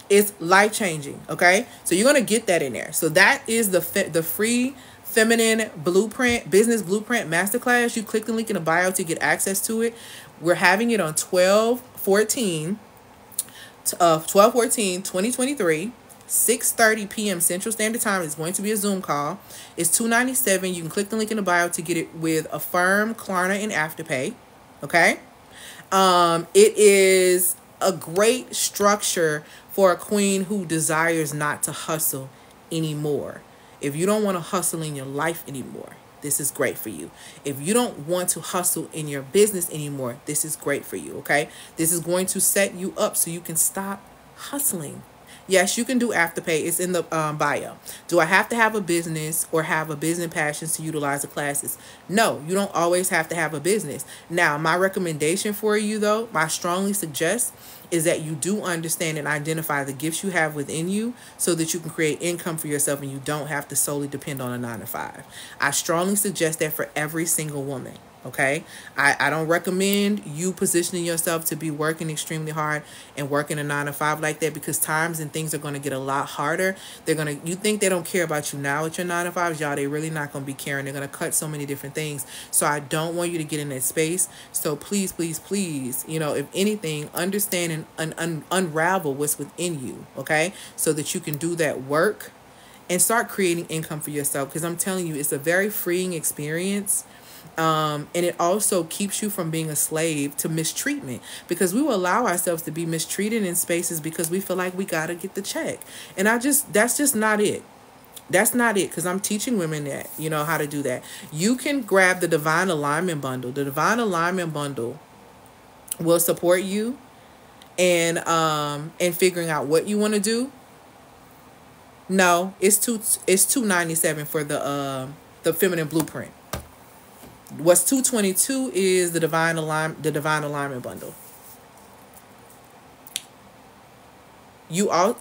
It's life-changing, okay? So you're going to get that in there. So that is the free feminine blueprint, business blueprint masterclass. You click the link in the bio to get access to it. We're having it on 12/14/2023, 6:30 p.m. Central Standard Time. It's going to be a Zoom call. It's $297. You can click the link in the bio to get it with Affirm, Klarna, and Afterpay. Okay? It is a great structure for a queen who desires not to hustle anymore. If you don't want to hustle in your life anymore, this is great for you. If you don't want to hustle in your business anymore, this is great for you, okay? This is going to set you up so you can stop hustling. Yes, you can do Afterpay. It's in the bio. Do I have to have a business or have a business passion to utilize the classes? No, you don't always have to have a business. Now, my recommendation for you, though, I strongly suggest is that you do understand and identify the gifts you have within you so that you can create income for yourself and you don't have to solely depend on a 9-to-5. I strongly suggest that for every single woman. Okay, I don't recommend you positioning yourself to be working extremely hard and working a 9-to-5 like that, because times and things are going to get a lot harder. You think they don't care about you now at your 9-to-5s, y'all, they really not going to be caring. They're going to cut so many different things. So I don't want you to get in that space. So please, please, please, if anything, understand and unravel what's within you, okay, so that you can do that work and start creating income for yourself. Because I'm telling you, it's a very freeing experience. And it also keeps you from being a slave to mistreatment, because we will allow ourselves to be mistreated in spaces because we feel like we got to get the check. And that's just not it. That's not it, because I'm teaching women that, how to do that. You can grab the Divine Alignment Bundle. The Divine Alignment Bundle will support you and figuring out what you want to do. No, it's $297 for the Feminine Blueprint. What's $222 is the Divine Alignment Bundle.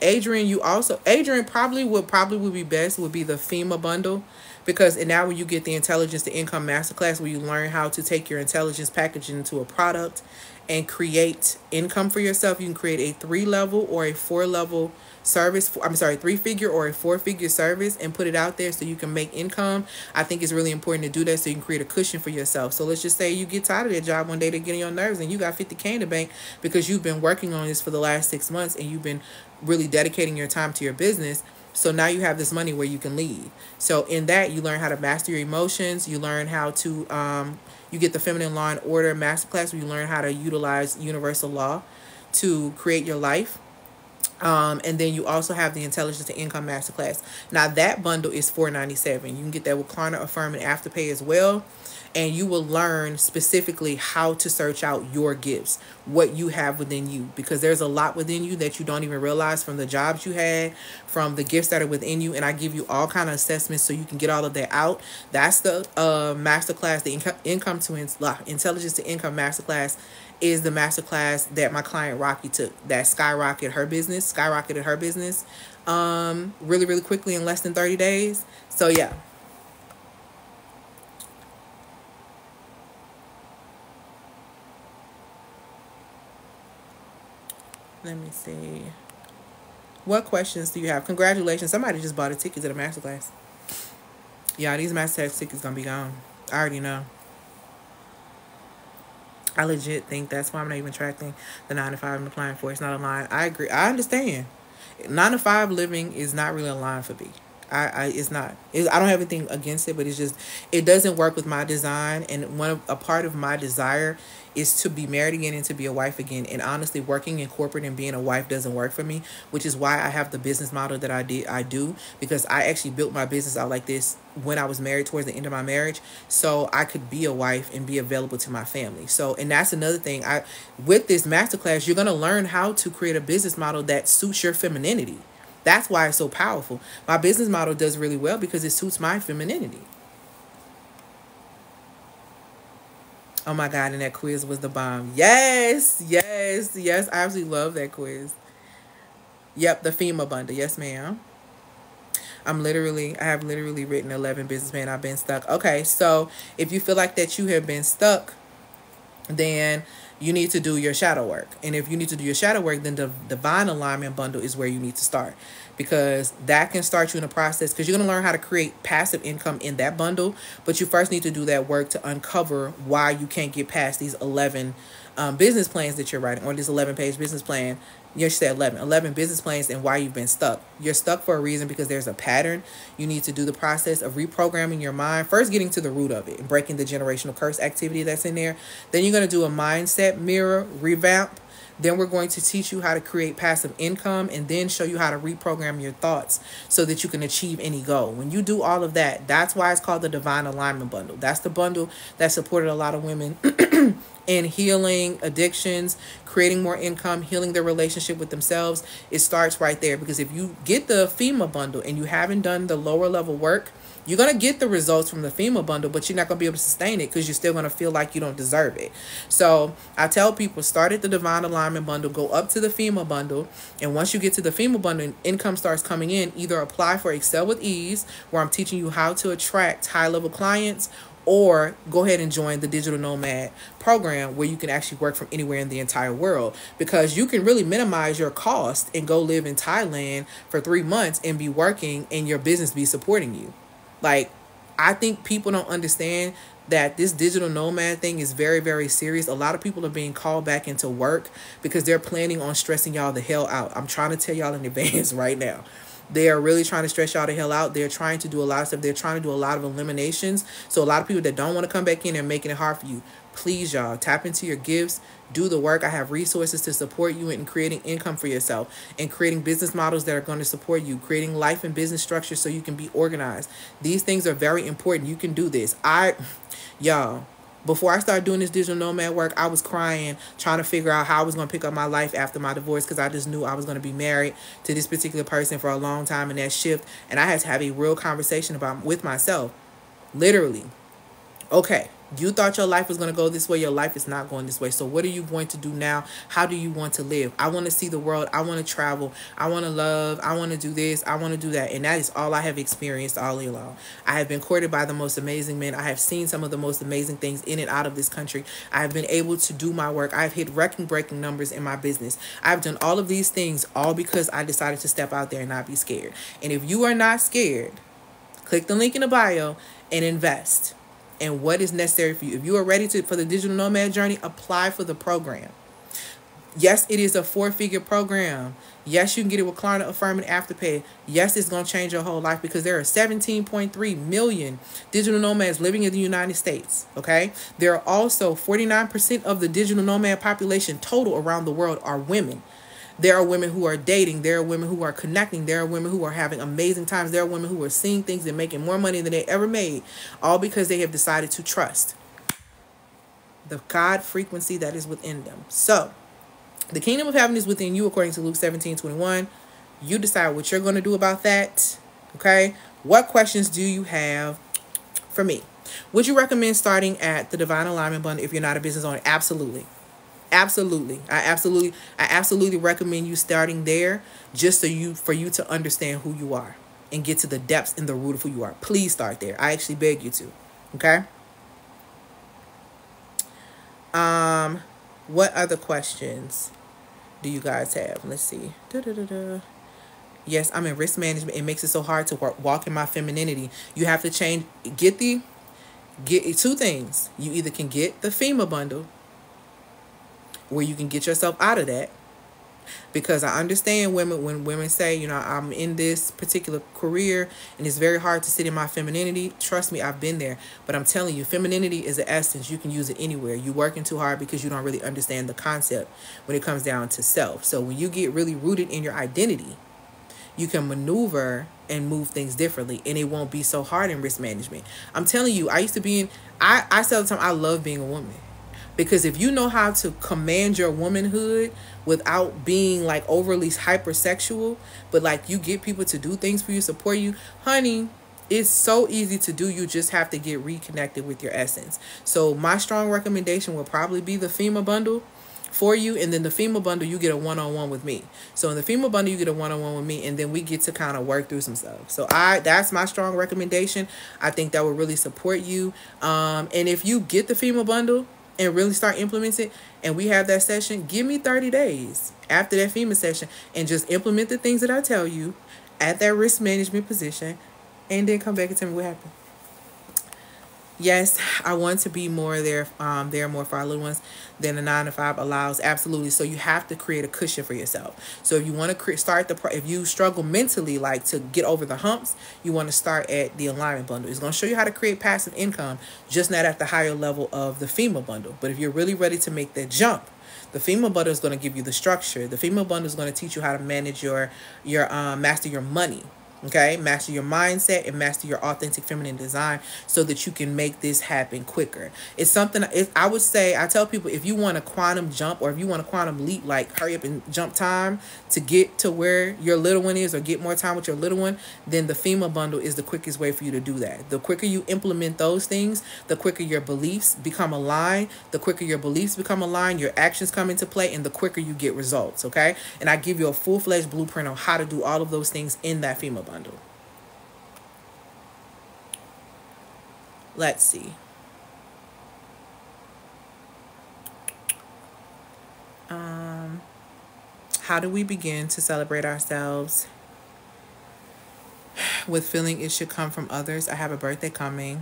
Adrian probably would be best would be the FEMA bundle, because now when you get the Intelligence to Income Masterclass, where you learn how to take your intelligence package into a product and create income for yourself. You can create a 3-level or a 4-level service. I'm sorry, 3-figure or a 4-figure service and put it out there so you can make income. I think it's really important to do that so you can create a cushion for yourself. So let's just say you get tired of that job one day, to get on your nerves, and you got $50K in the bank because you've been working on this for the last 6 months and you've been really dedicating your time to your business. So now you have this money where you can leave. So in that, you learn how to master your emotions. You learn how to, you get the Feminine Law and Order Masterclass, where you learn how to utilize universal law to create your life. And then you also have the Intelligence to Income Masterclass. Now that bundle is $497. You can get that with Klarna, Affirm, and Afterpay as well. And you will learn specifically how to search out your gifts, what you have within you, because there's a lot within you that you don't even realize, from the jobs you had, from the gifts that are within you. And I give you all kind of assessments so you can get all of that out. That's the masterclass, the Intelligence to Income Masterclass is the masterclass that my client Rocky took, that skyrocketed her business really, really quickly in less than 30 days. So yeah. Let me see. What questions do you have? Congratulations. Somebody just bought a ticket to the masterclass. Yeah, these masterclass tickets gonna be gone. I already know. I legit think that's why I'm not even tracking the 9 to 5 I'm applying for. It's not aligned. I agree. I understand. 9 to 5 living is not really aligned for me. It's not. I don't have anything against it, but it's just, it doesn't work with my design. And a part of my desire is to be married again and to be a wife again. And honestly, working in corporate and being a wife doesn't work for me, which is why I have the business model that I do, because I actually built my business out like this when I was married, towards the end of my marriage, so I could be a wife and be available to my family. So, and that's another thing. With this masterclass, you're going to learn how to create a business model that suits your femininity. That's why it's so powerful. My business model does really well because it suits my femininity. Oh my God, and that quiz was the bomb. Yes. I absolutely love that quiz. Yep, the FEMA bundle. Yes, ma'am. I have literally written 11 businessmen I've been stuck. Okay, so if you feel like that you have been stuck, then you need to do your shadow work. And if you need to do your shadow work, then the Divine Alignment Bundle is where you need to start, because that can start you in a process, because you're going to learn how to create passive income in that bundle. But you first need to do that work to uncover why you can't get past these 11 business plans that you're writing, or this 11-page business plan. You should say 11 business plans, and why you've been stuck. You're stuck for a reason, because there's a pattern. You need to do the process of reprogramming your mind, first getting to the root of it and breaking the generational curse activity that's in there. Then you're going to do a mindset mirror revamp. Then we're going to teach you how to create passive income, and then show you how to reprogram your thoughts so that you can achieve any goal. When you do all of that, that's why it's called the Divine Alignment Bundle. That's the bundle that supported a lot of women in healing addictions, creating more income, healing their relationship with themselves. It starts right there, because if you get the FEMA bundle and you haven't done the lower level work, you're going to get the results from the FEMA bundle, but you're not going to be able to sustain it, because you're still going to feel like you don't deserve it. So I tell people, start at the Divine Alignment Bundle, go up to the FEMA bundle. And once you get to the FEMA bundle and income starts coming in, either apply for Excel with Ease, where I'm teaching you how to attract high-level clients, or go ahead and join the Digital Nomad program, where you can actually work from anywhere in the entire world, because you can really minimize your cost and go live in Thailand for 3 months and be working and your business be supporting you. Like, I think people don't understand that this digital nomad thing is very, very serious. A lot of people are being called back into work because they're planning on stressing y'all the hell out. I'm trying to tell y'all in advance right now. They are really trying to stress y'all the hell out. They're trying to do a lot of stuff. They're trying to do a lot of eliminations. So a lot of people that don't want to come back in are making it hard for you. Please, y'all, tap into your gifts. Do the work. I have resources to support you in creating income for yourself and creating business models that are going to support you, creating life and business structure so you can be organized. These things are very important. You can do this. Y'all, before I started doing this digital nomad work, I was crying, trying to figure out how I was going to pick up my life after my divorce, because I just knew I was going to be married to this particular person for a long time in that shift. And I had to have a real conversation with myself. Literally. Okay, you thought your life was going to go this way. Your life is not going this way. So what are you going to do now? How do you want to live? I want to see the world. I want to travel. I want to love. I want to do this. I want to do that. And that is all I have experienced all along. I have been courted by the most amazing men. I have seen some of the most amazing things in and out of this country. I have been able to do my work. I've hit record-breaking numbers in my business. I've done all of these things all because I decided to step out there and not be scared. And if you are not scared, click the link in the bio and invest and what is necessary for you. If you are ready for the digital nomad journey, apply for the program. Yes, it is a 4-figure program. Yes, you can get it with Klarna Affirming Afterpay. Yes, it's going to change your whole life, because there are 17.3 million digital nomads living in the United States. Okay. There are also 49% of the digital nomad population total around the world are women. There are women who are dating. There are women who are connecting. There are women who are having amazing times. There are women who are seeing things and making more money than they ever made, all because they have decided to trust the God frequency that is within them. So the kingdom of heaven is within you, according to Luke 17:21. You decide what you're going to do about that. Okay. What questions do you have for me? Would you recommend starting at the Divine Alignment Bundle if you're not a business owner? Absolutely. Absolutely. I absolutely recommend you starting there, just for you to understand who you are and get to the depths and the root of who you are. Please start there. I actually beg you to. Okay. What other questions do you guys have? Let's see. Yes, I'm in risk management. It makes it so hard to walk in my femininity. You have to change. Get two things. You either can get the FEMA bundle, where you can get yourself out of that, because I understand women, when women say, you know, I'm in this particular career and it's very hard to sit in my femininity. Trust me, I've been there. But I'm telling you, femininity is an essence. You can use it anywhere. You're working too hard because you don't really understand the concept when it comes down to self. So when you get really rooted in your identity, you can maneuver and move things differently, and it won't be so hard in risk management. I'm telling you, I used to be in, I say all the time, I love being a woman. Because if you know how to command your womanhood without being like overly hypersexual, but like you get people to do things for you, support you, honey, it's so easy to do. You just have to get reconnected with your essence. So my strong recommendation will probably be the FEMA bundle for you. And then the FEMA bundle, you get a one-on-one with me. So in the FEMA bundle, you get a one-on-one with me, and then we get to kind of work through some stuff. So that's my strong recommendation. I think that will really support you. And if you get the FEMA bundle and really start implementing it, and we have that session, give me 30 days after that FEMA session and just implement the things that I tell you at that risk management position, and then come back and tell me what happened. Yes, I want to be more there more for our little ones than a 9-to-5 allows. Absolutely. So you have to create a cushion for yourself. So if you want to if you struggle mentally, like to get over the humps, you want to start at the alignment bundle. It's going to show you how to create passive income, just not at the higher level of the FEMA bundle. But if you're really ready to make that jump, the FEMA bundle is going to give you the structure. The FEMA bundle is going to teach you how to manage your master your money. Okay, master your mindset and master your authentic feminine design so that you can make this happen quicker. It's something, I would say, I tell people, if you want a quantum jump or if you want a quantum leap, like hurry up and jump time to get to where your little one is or get more time with your little one, then the FEMA bundle is the quickest way for you to do that. The quicker you implement those things, the quicker your beliefs become aligned. The quicker your beliefs become aligned, your actions come into play, and the quicker you get results. Okay, and I give you a full-fledged blueprint on how to do all of those things in that FEMA bundle. Let's see. How do we begin to celebrate ourselves with feeling it should come from others? I have a birthday coming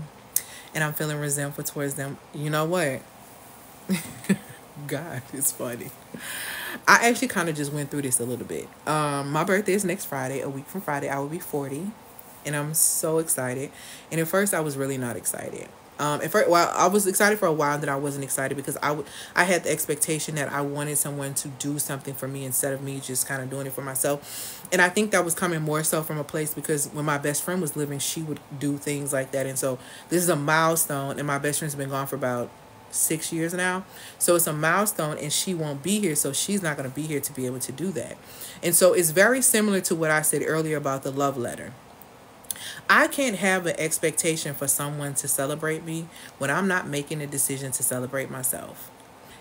and I'm feeling resentful towards them. You know what? God, it's funny. I actually kind of just went through this a little bit. My birthday is next Friday. A week from Friday, I will be 40. And I'm so excited. And at first, I was really not excited. At first, well, I was excited for a while, then I wasn't excited because I had the expectation that I wanted someone to do something for me instead of me just kind of doing it for myself. And I think that was coming more so from a place because when my best friend was living, she would do things like that. And so this is a milestone, and my best friend's been gone for about 6 years now. So it's a milestone, and she won't be here, so she's not going to be here to be able to do that. And so it's very similar to what I said earlier about the love letter. I can't have an expectation for someone to celebrate me when I'm not making a decision to celebrate myself.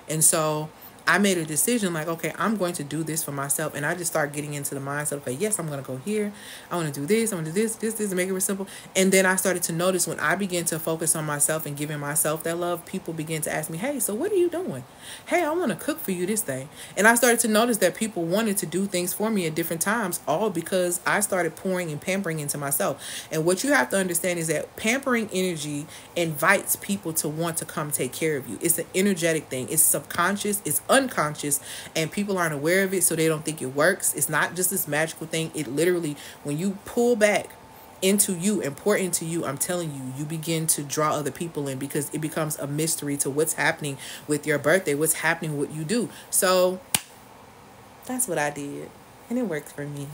And so I made a decision like, okay, I'm going to do this for myself. And I just start getting into the mindset of, okay, yes, I'm going to go here. I want to do this. I want to do this, and make it real simple. And then I started to notice when I began to focus on myself and giving myself that love, people begin to ask me, hey, so what are you doing? Hey, I want to cook for you this day. And I started to notice that people wanted to do things for me at different times, all because I started pouring and pampering into myself. And what you have to understand is that pampering energy invites people to want to come take care of you. It's an energetic thing. It's subconscious. It's unconscious, and people aren't aware of it, so they don't think it works. It's not just this magical thing. It literally, when you pull back into you and pour into you, I'm telling you, you begin to draw other people in because it becomes a mystery to what's happening with your birthday, what's happening, what you do. So that's what I did, and it worked for me.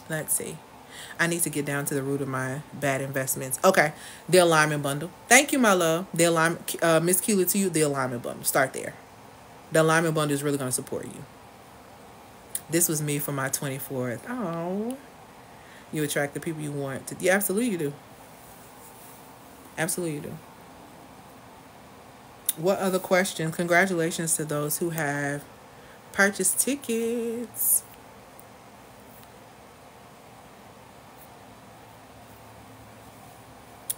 Let's see. I need to get down to the root of my bad investments. Okay, the alignment bundle. Thank you, my love. The alignment, Miss Keela, to you, the alignment bundle. Start there. The alignment bundle is really going to support you. This was me for my 24th. Oh, you attract the people you want to. Yeah, absolutely you do. Absolutely you do. What other questions? Congratulations to those who have purchased tickets.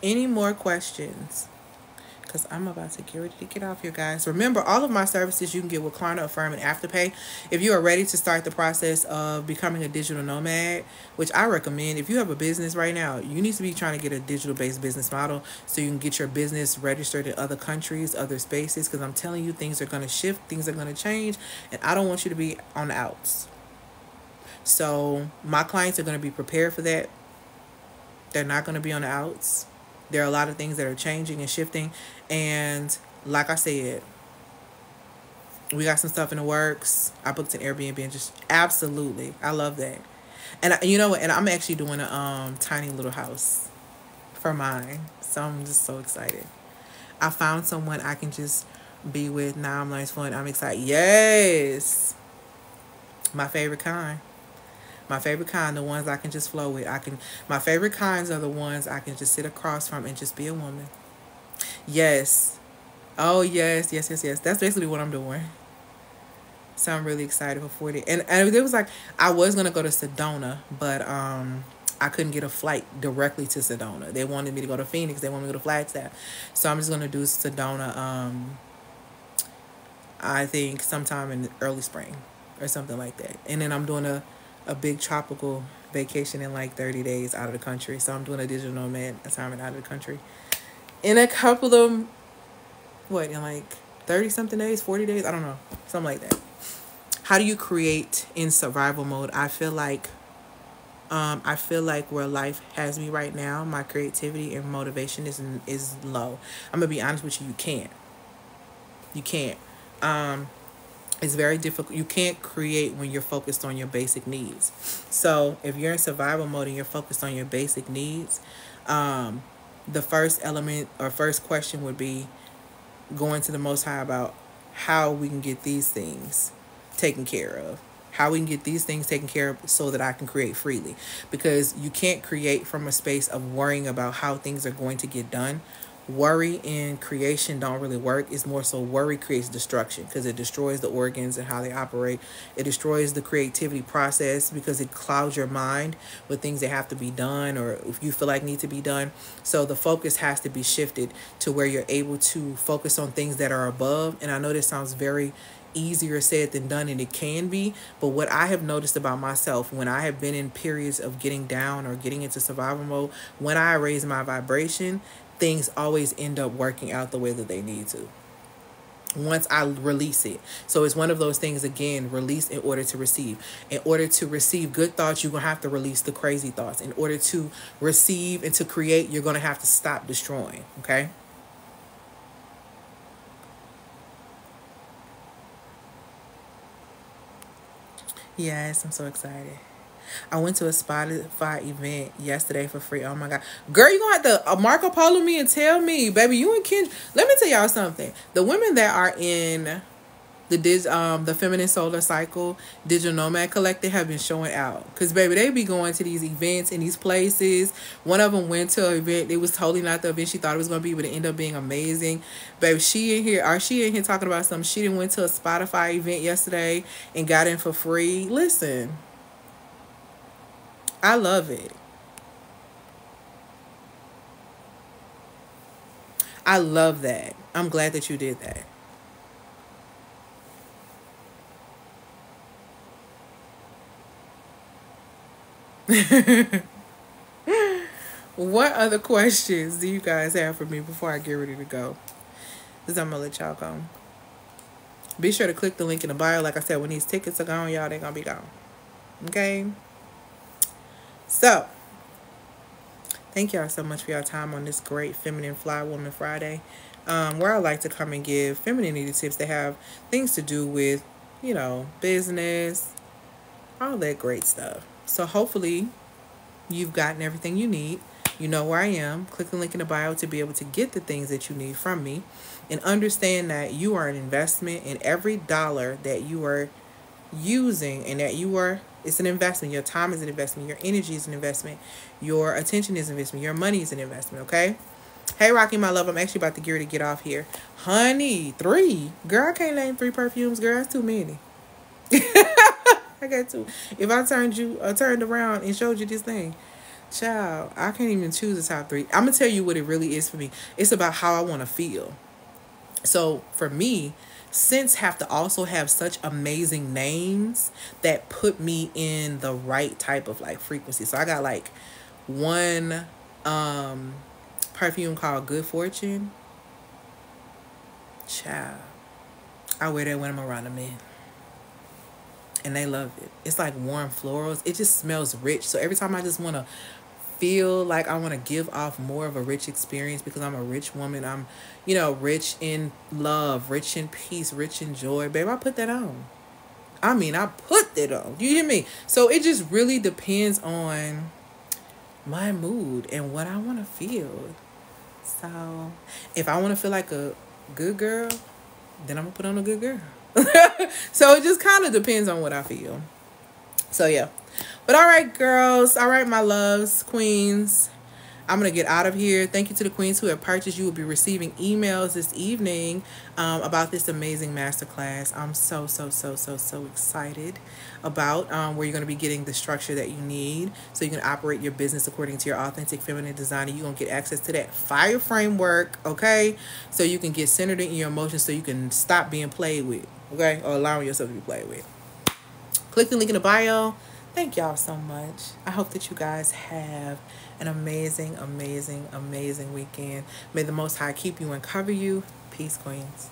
Any more questions? Because I'm about to get ready to get off here, guys. Remember, all of my services you can get with Klarna, Affirm, and Afterpay. If you are ready to start the process of becoming a digital nomad, which I recommend, if you have a business right now, you need to be trying to get a digital-based business model so you can get your business registered in other countries, other spaces, because I'm telling you, things are going to shift, things are going to change, and I don't want you to be on the outs. So my clients are going to be prepared for that. They're not going to be on the outs. There are a lot of things that are changing and shifting. And like I said, we got some stuff in the works. I booked an Airbnb and just absolutely, I love that. And you know what? And I'm actually doing a tiny little house for mine. So I'm just so excited. I found someone I can just be with. Now I'm nice fun. I'm excited. Yes. My favorite kind. My favorite kind, the ones I can just flow with. My favorite kinds are the ones I can just sit across from and just be a woman. Yes. Oh, yes, yes, yes, yes. That's basically what I'm doing. So I'm really excited for 40. And it was like, I was going to go to Sedona, but I couldn't get a flight directly to Sedona. They wanted me to go to Phoenix. They wanted me to go to Flagstaff. So I'm just going to do Sedona, I think sometime in the early spring or something like that. And then I'm doing a big tropical vacation in like 30 days out of the country. So I'm doing a digital nomad assignment out of the country in a couple of, in like 30 something days, 40 days, I don't know, something like that. How do you create in survival mode? I feel like where life has me right now, my creativity and motivation is low. I'm gonna be honest with you. You can't. It's very difficult. You can't create when you're focused on your basic needs. So if you're in survival mode and you're focused on your basic needs, the first element or first question would be going to the Most High about how we can get these things taken care of. How we can get these things taken care of so that I can create freely. Because you can't create from a space of worrying about how things are going to get done worry and creation don't really work. It's more so worry creates destruction because it destroys the organs and how they operate. It destroys the creativity process because it clouds your mind with things that have to be done or if you feel like need to be done. So the focus has to be shifted to where you're able to focus on things that are above. And I know this sounds very easier said than done, and it can be, but what I have noticed about myself when I have been in periods of getting down or getting into survival mode, when I raise my vibration, things always end up working out the way that they need to once I release it. So it's one of those things, again, release in order to receive. In order to receive good thoughts, you're going to have to release the crazy thoughts. In order to receive and to create, you're going to have to stop destroying, okay? Yes, I'm so excited. I went to a Spotify event yesterday for free. Oh my God. Girl, you gonna have to Marco Polo me and tell me, baby, you and Ken. Let me tell y'all something. The women that are in the feminine solar cycle digital nomad collective have been showing out because baby they be going to these events in these places. One of them went to an event, it was totally not the event she thought it was going to be, but it ended up being amazing. Baby, she in here talking about something. She didn't went to a Spotify event yesterday and got in for free. Listen, I love it. I love that. I'm glad that you did that. What other questions do you guys have for me before I get ready to go? Because I'm going to let y'all go. Be sure to click the link in the bio. Like I said, when these tickets are gone, y'all, they're going to be gone. Okay? So, thank y'all so much for your time on this great Feminine Fly Woman Friday. Where I like to come and give femininity tips that have things to do with, business, all that great stuff. So hopefully you've gotten everything you need. You know where I am. Click the link in the bio to be able to get the things that you need from me. And understand that you are an investment, and every dollar that you are using and that it's an investment. Your time is an investment. Your energy is an investment. Your attention is an investment. Your money is an investment, okay? Hey, Rocky, my love, I'm actually about to get off here. Honey, 3. Girl, I can't name 3 perfumes. Girl, that's too many. I got to. If I turned around and showed you this thing, child, I can't even choose the top 3. I'm going to tell you what it really is for me. It's about how I want to feel. So for me, scents have to also have such amazing names that put me in the right type of frequency. So I got one perfume called Good Fortune. Child, I wear that when I'm around a man. And they love it. It's like warm florals. It just smells rich. So every time I just want to feel like I want to give off more of a rich experience because I'm a rich woman. I'm, rich in love, rich in peace, rich in joy. Babe, I put that on. I mean, I put that on. You hear me? So it just really depends on my mood and what I want to feel. So if I want to feel like a good girl, then I'm going to put on a good girl. So it just kind of depends on what I feel. So yeah. But all right, girls. All right, my loves, queens. I'm going to get out of here. Thank you to the queens who have purchased. You will be receiving emails this evening about this amazing masterclass. I'm so excited about where you're going to be getting the structure that you need so you can operate your business according to your authentic feminine design. And you're going to get access to that fire framework, okay? So you can get centered in your emotions so you can stop being played with, okay? Or allowing yourself to be played with. Click the link in the bio. Thank y'all so much. I hope that you guys have an amazing weekend. May the Most High keep you and cover you. Peace, queens.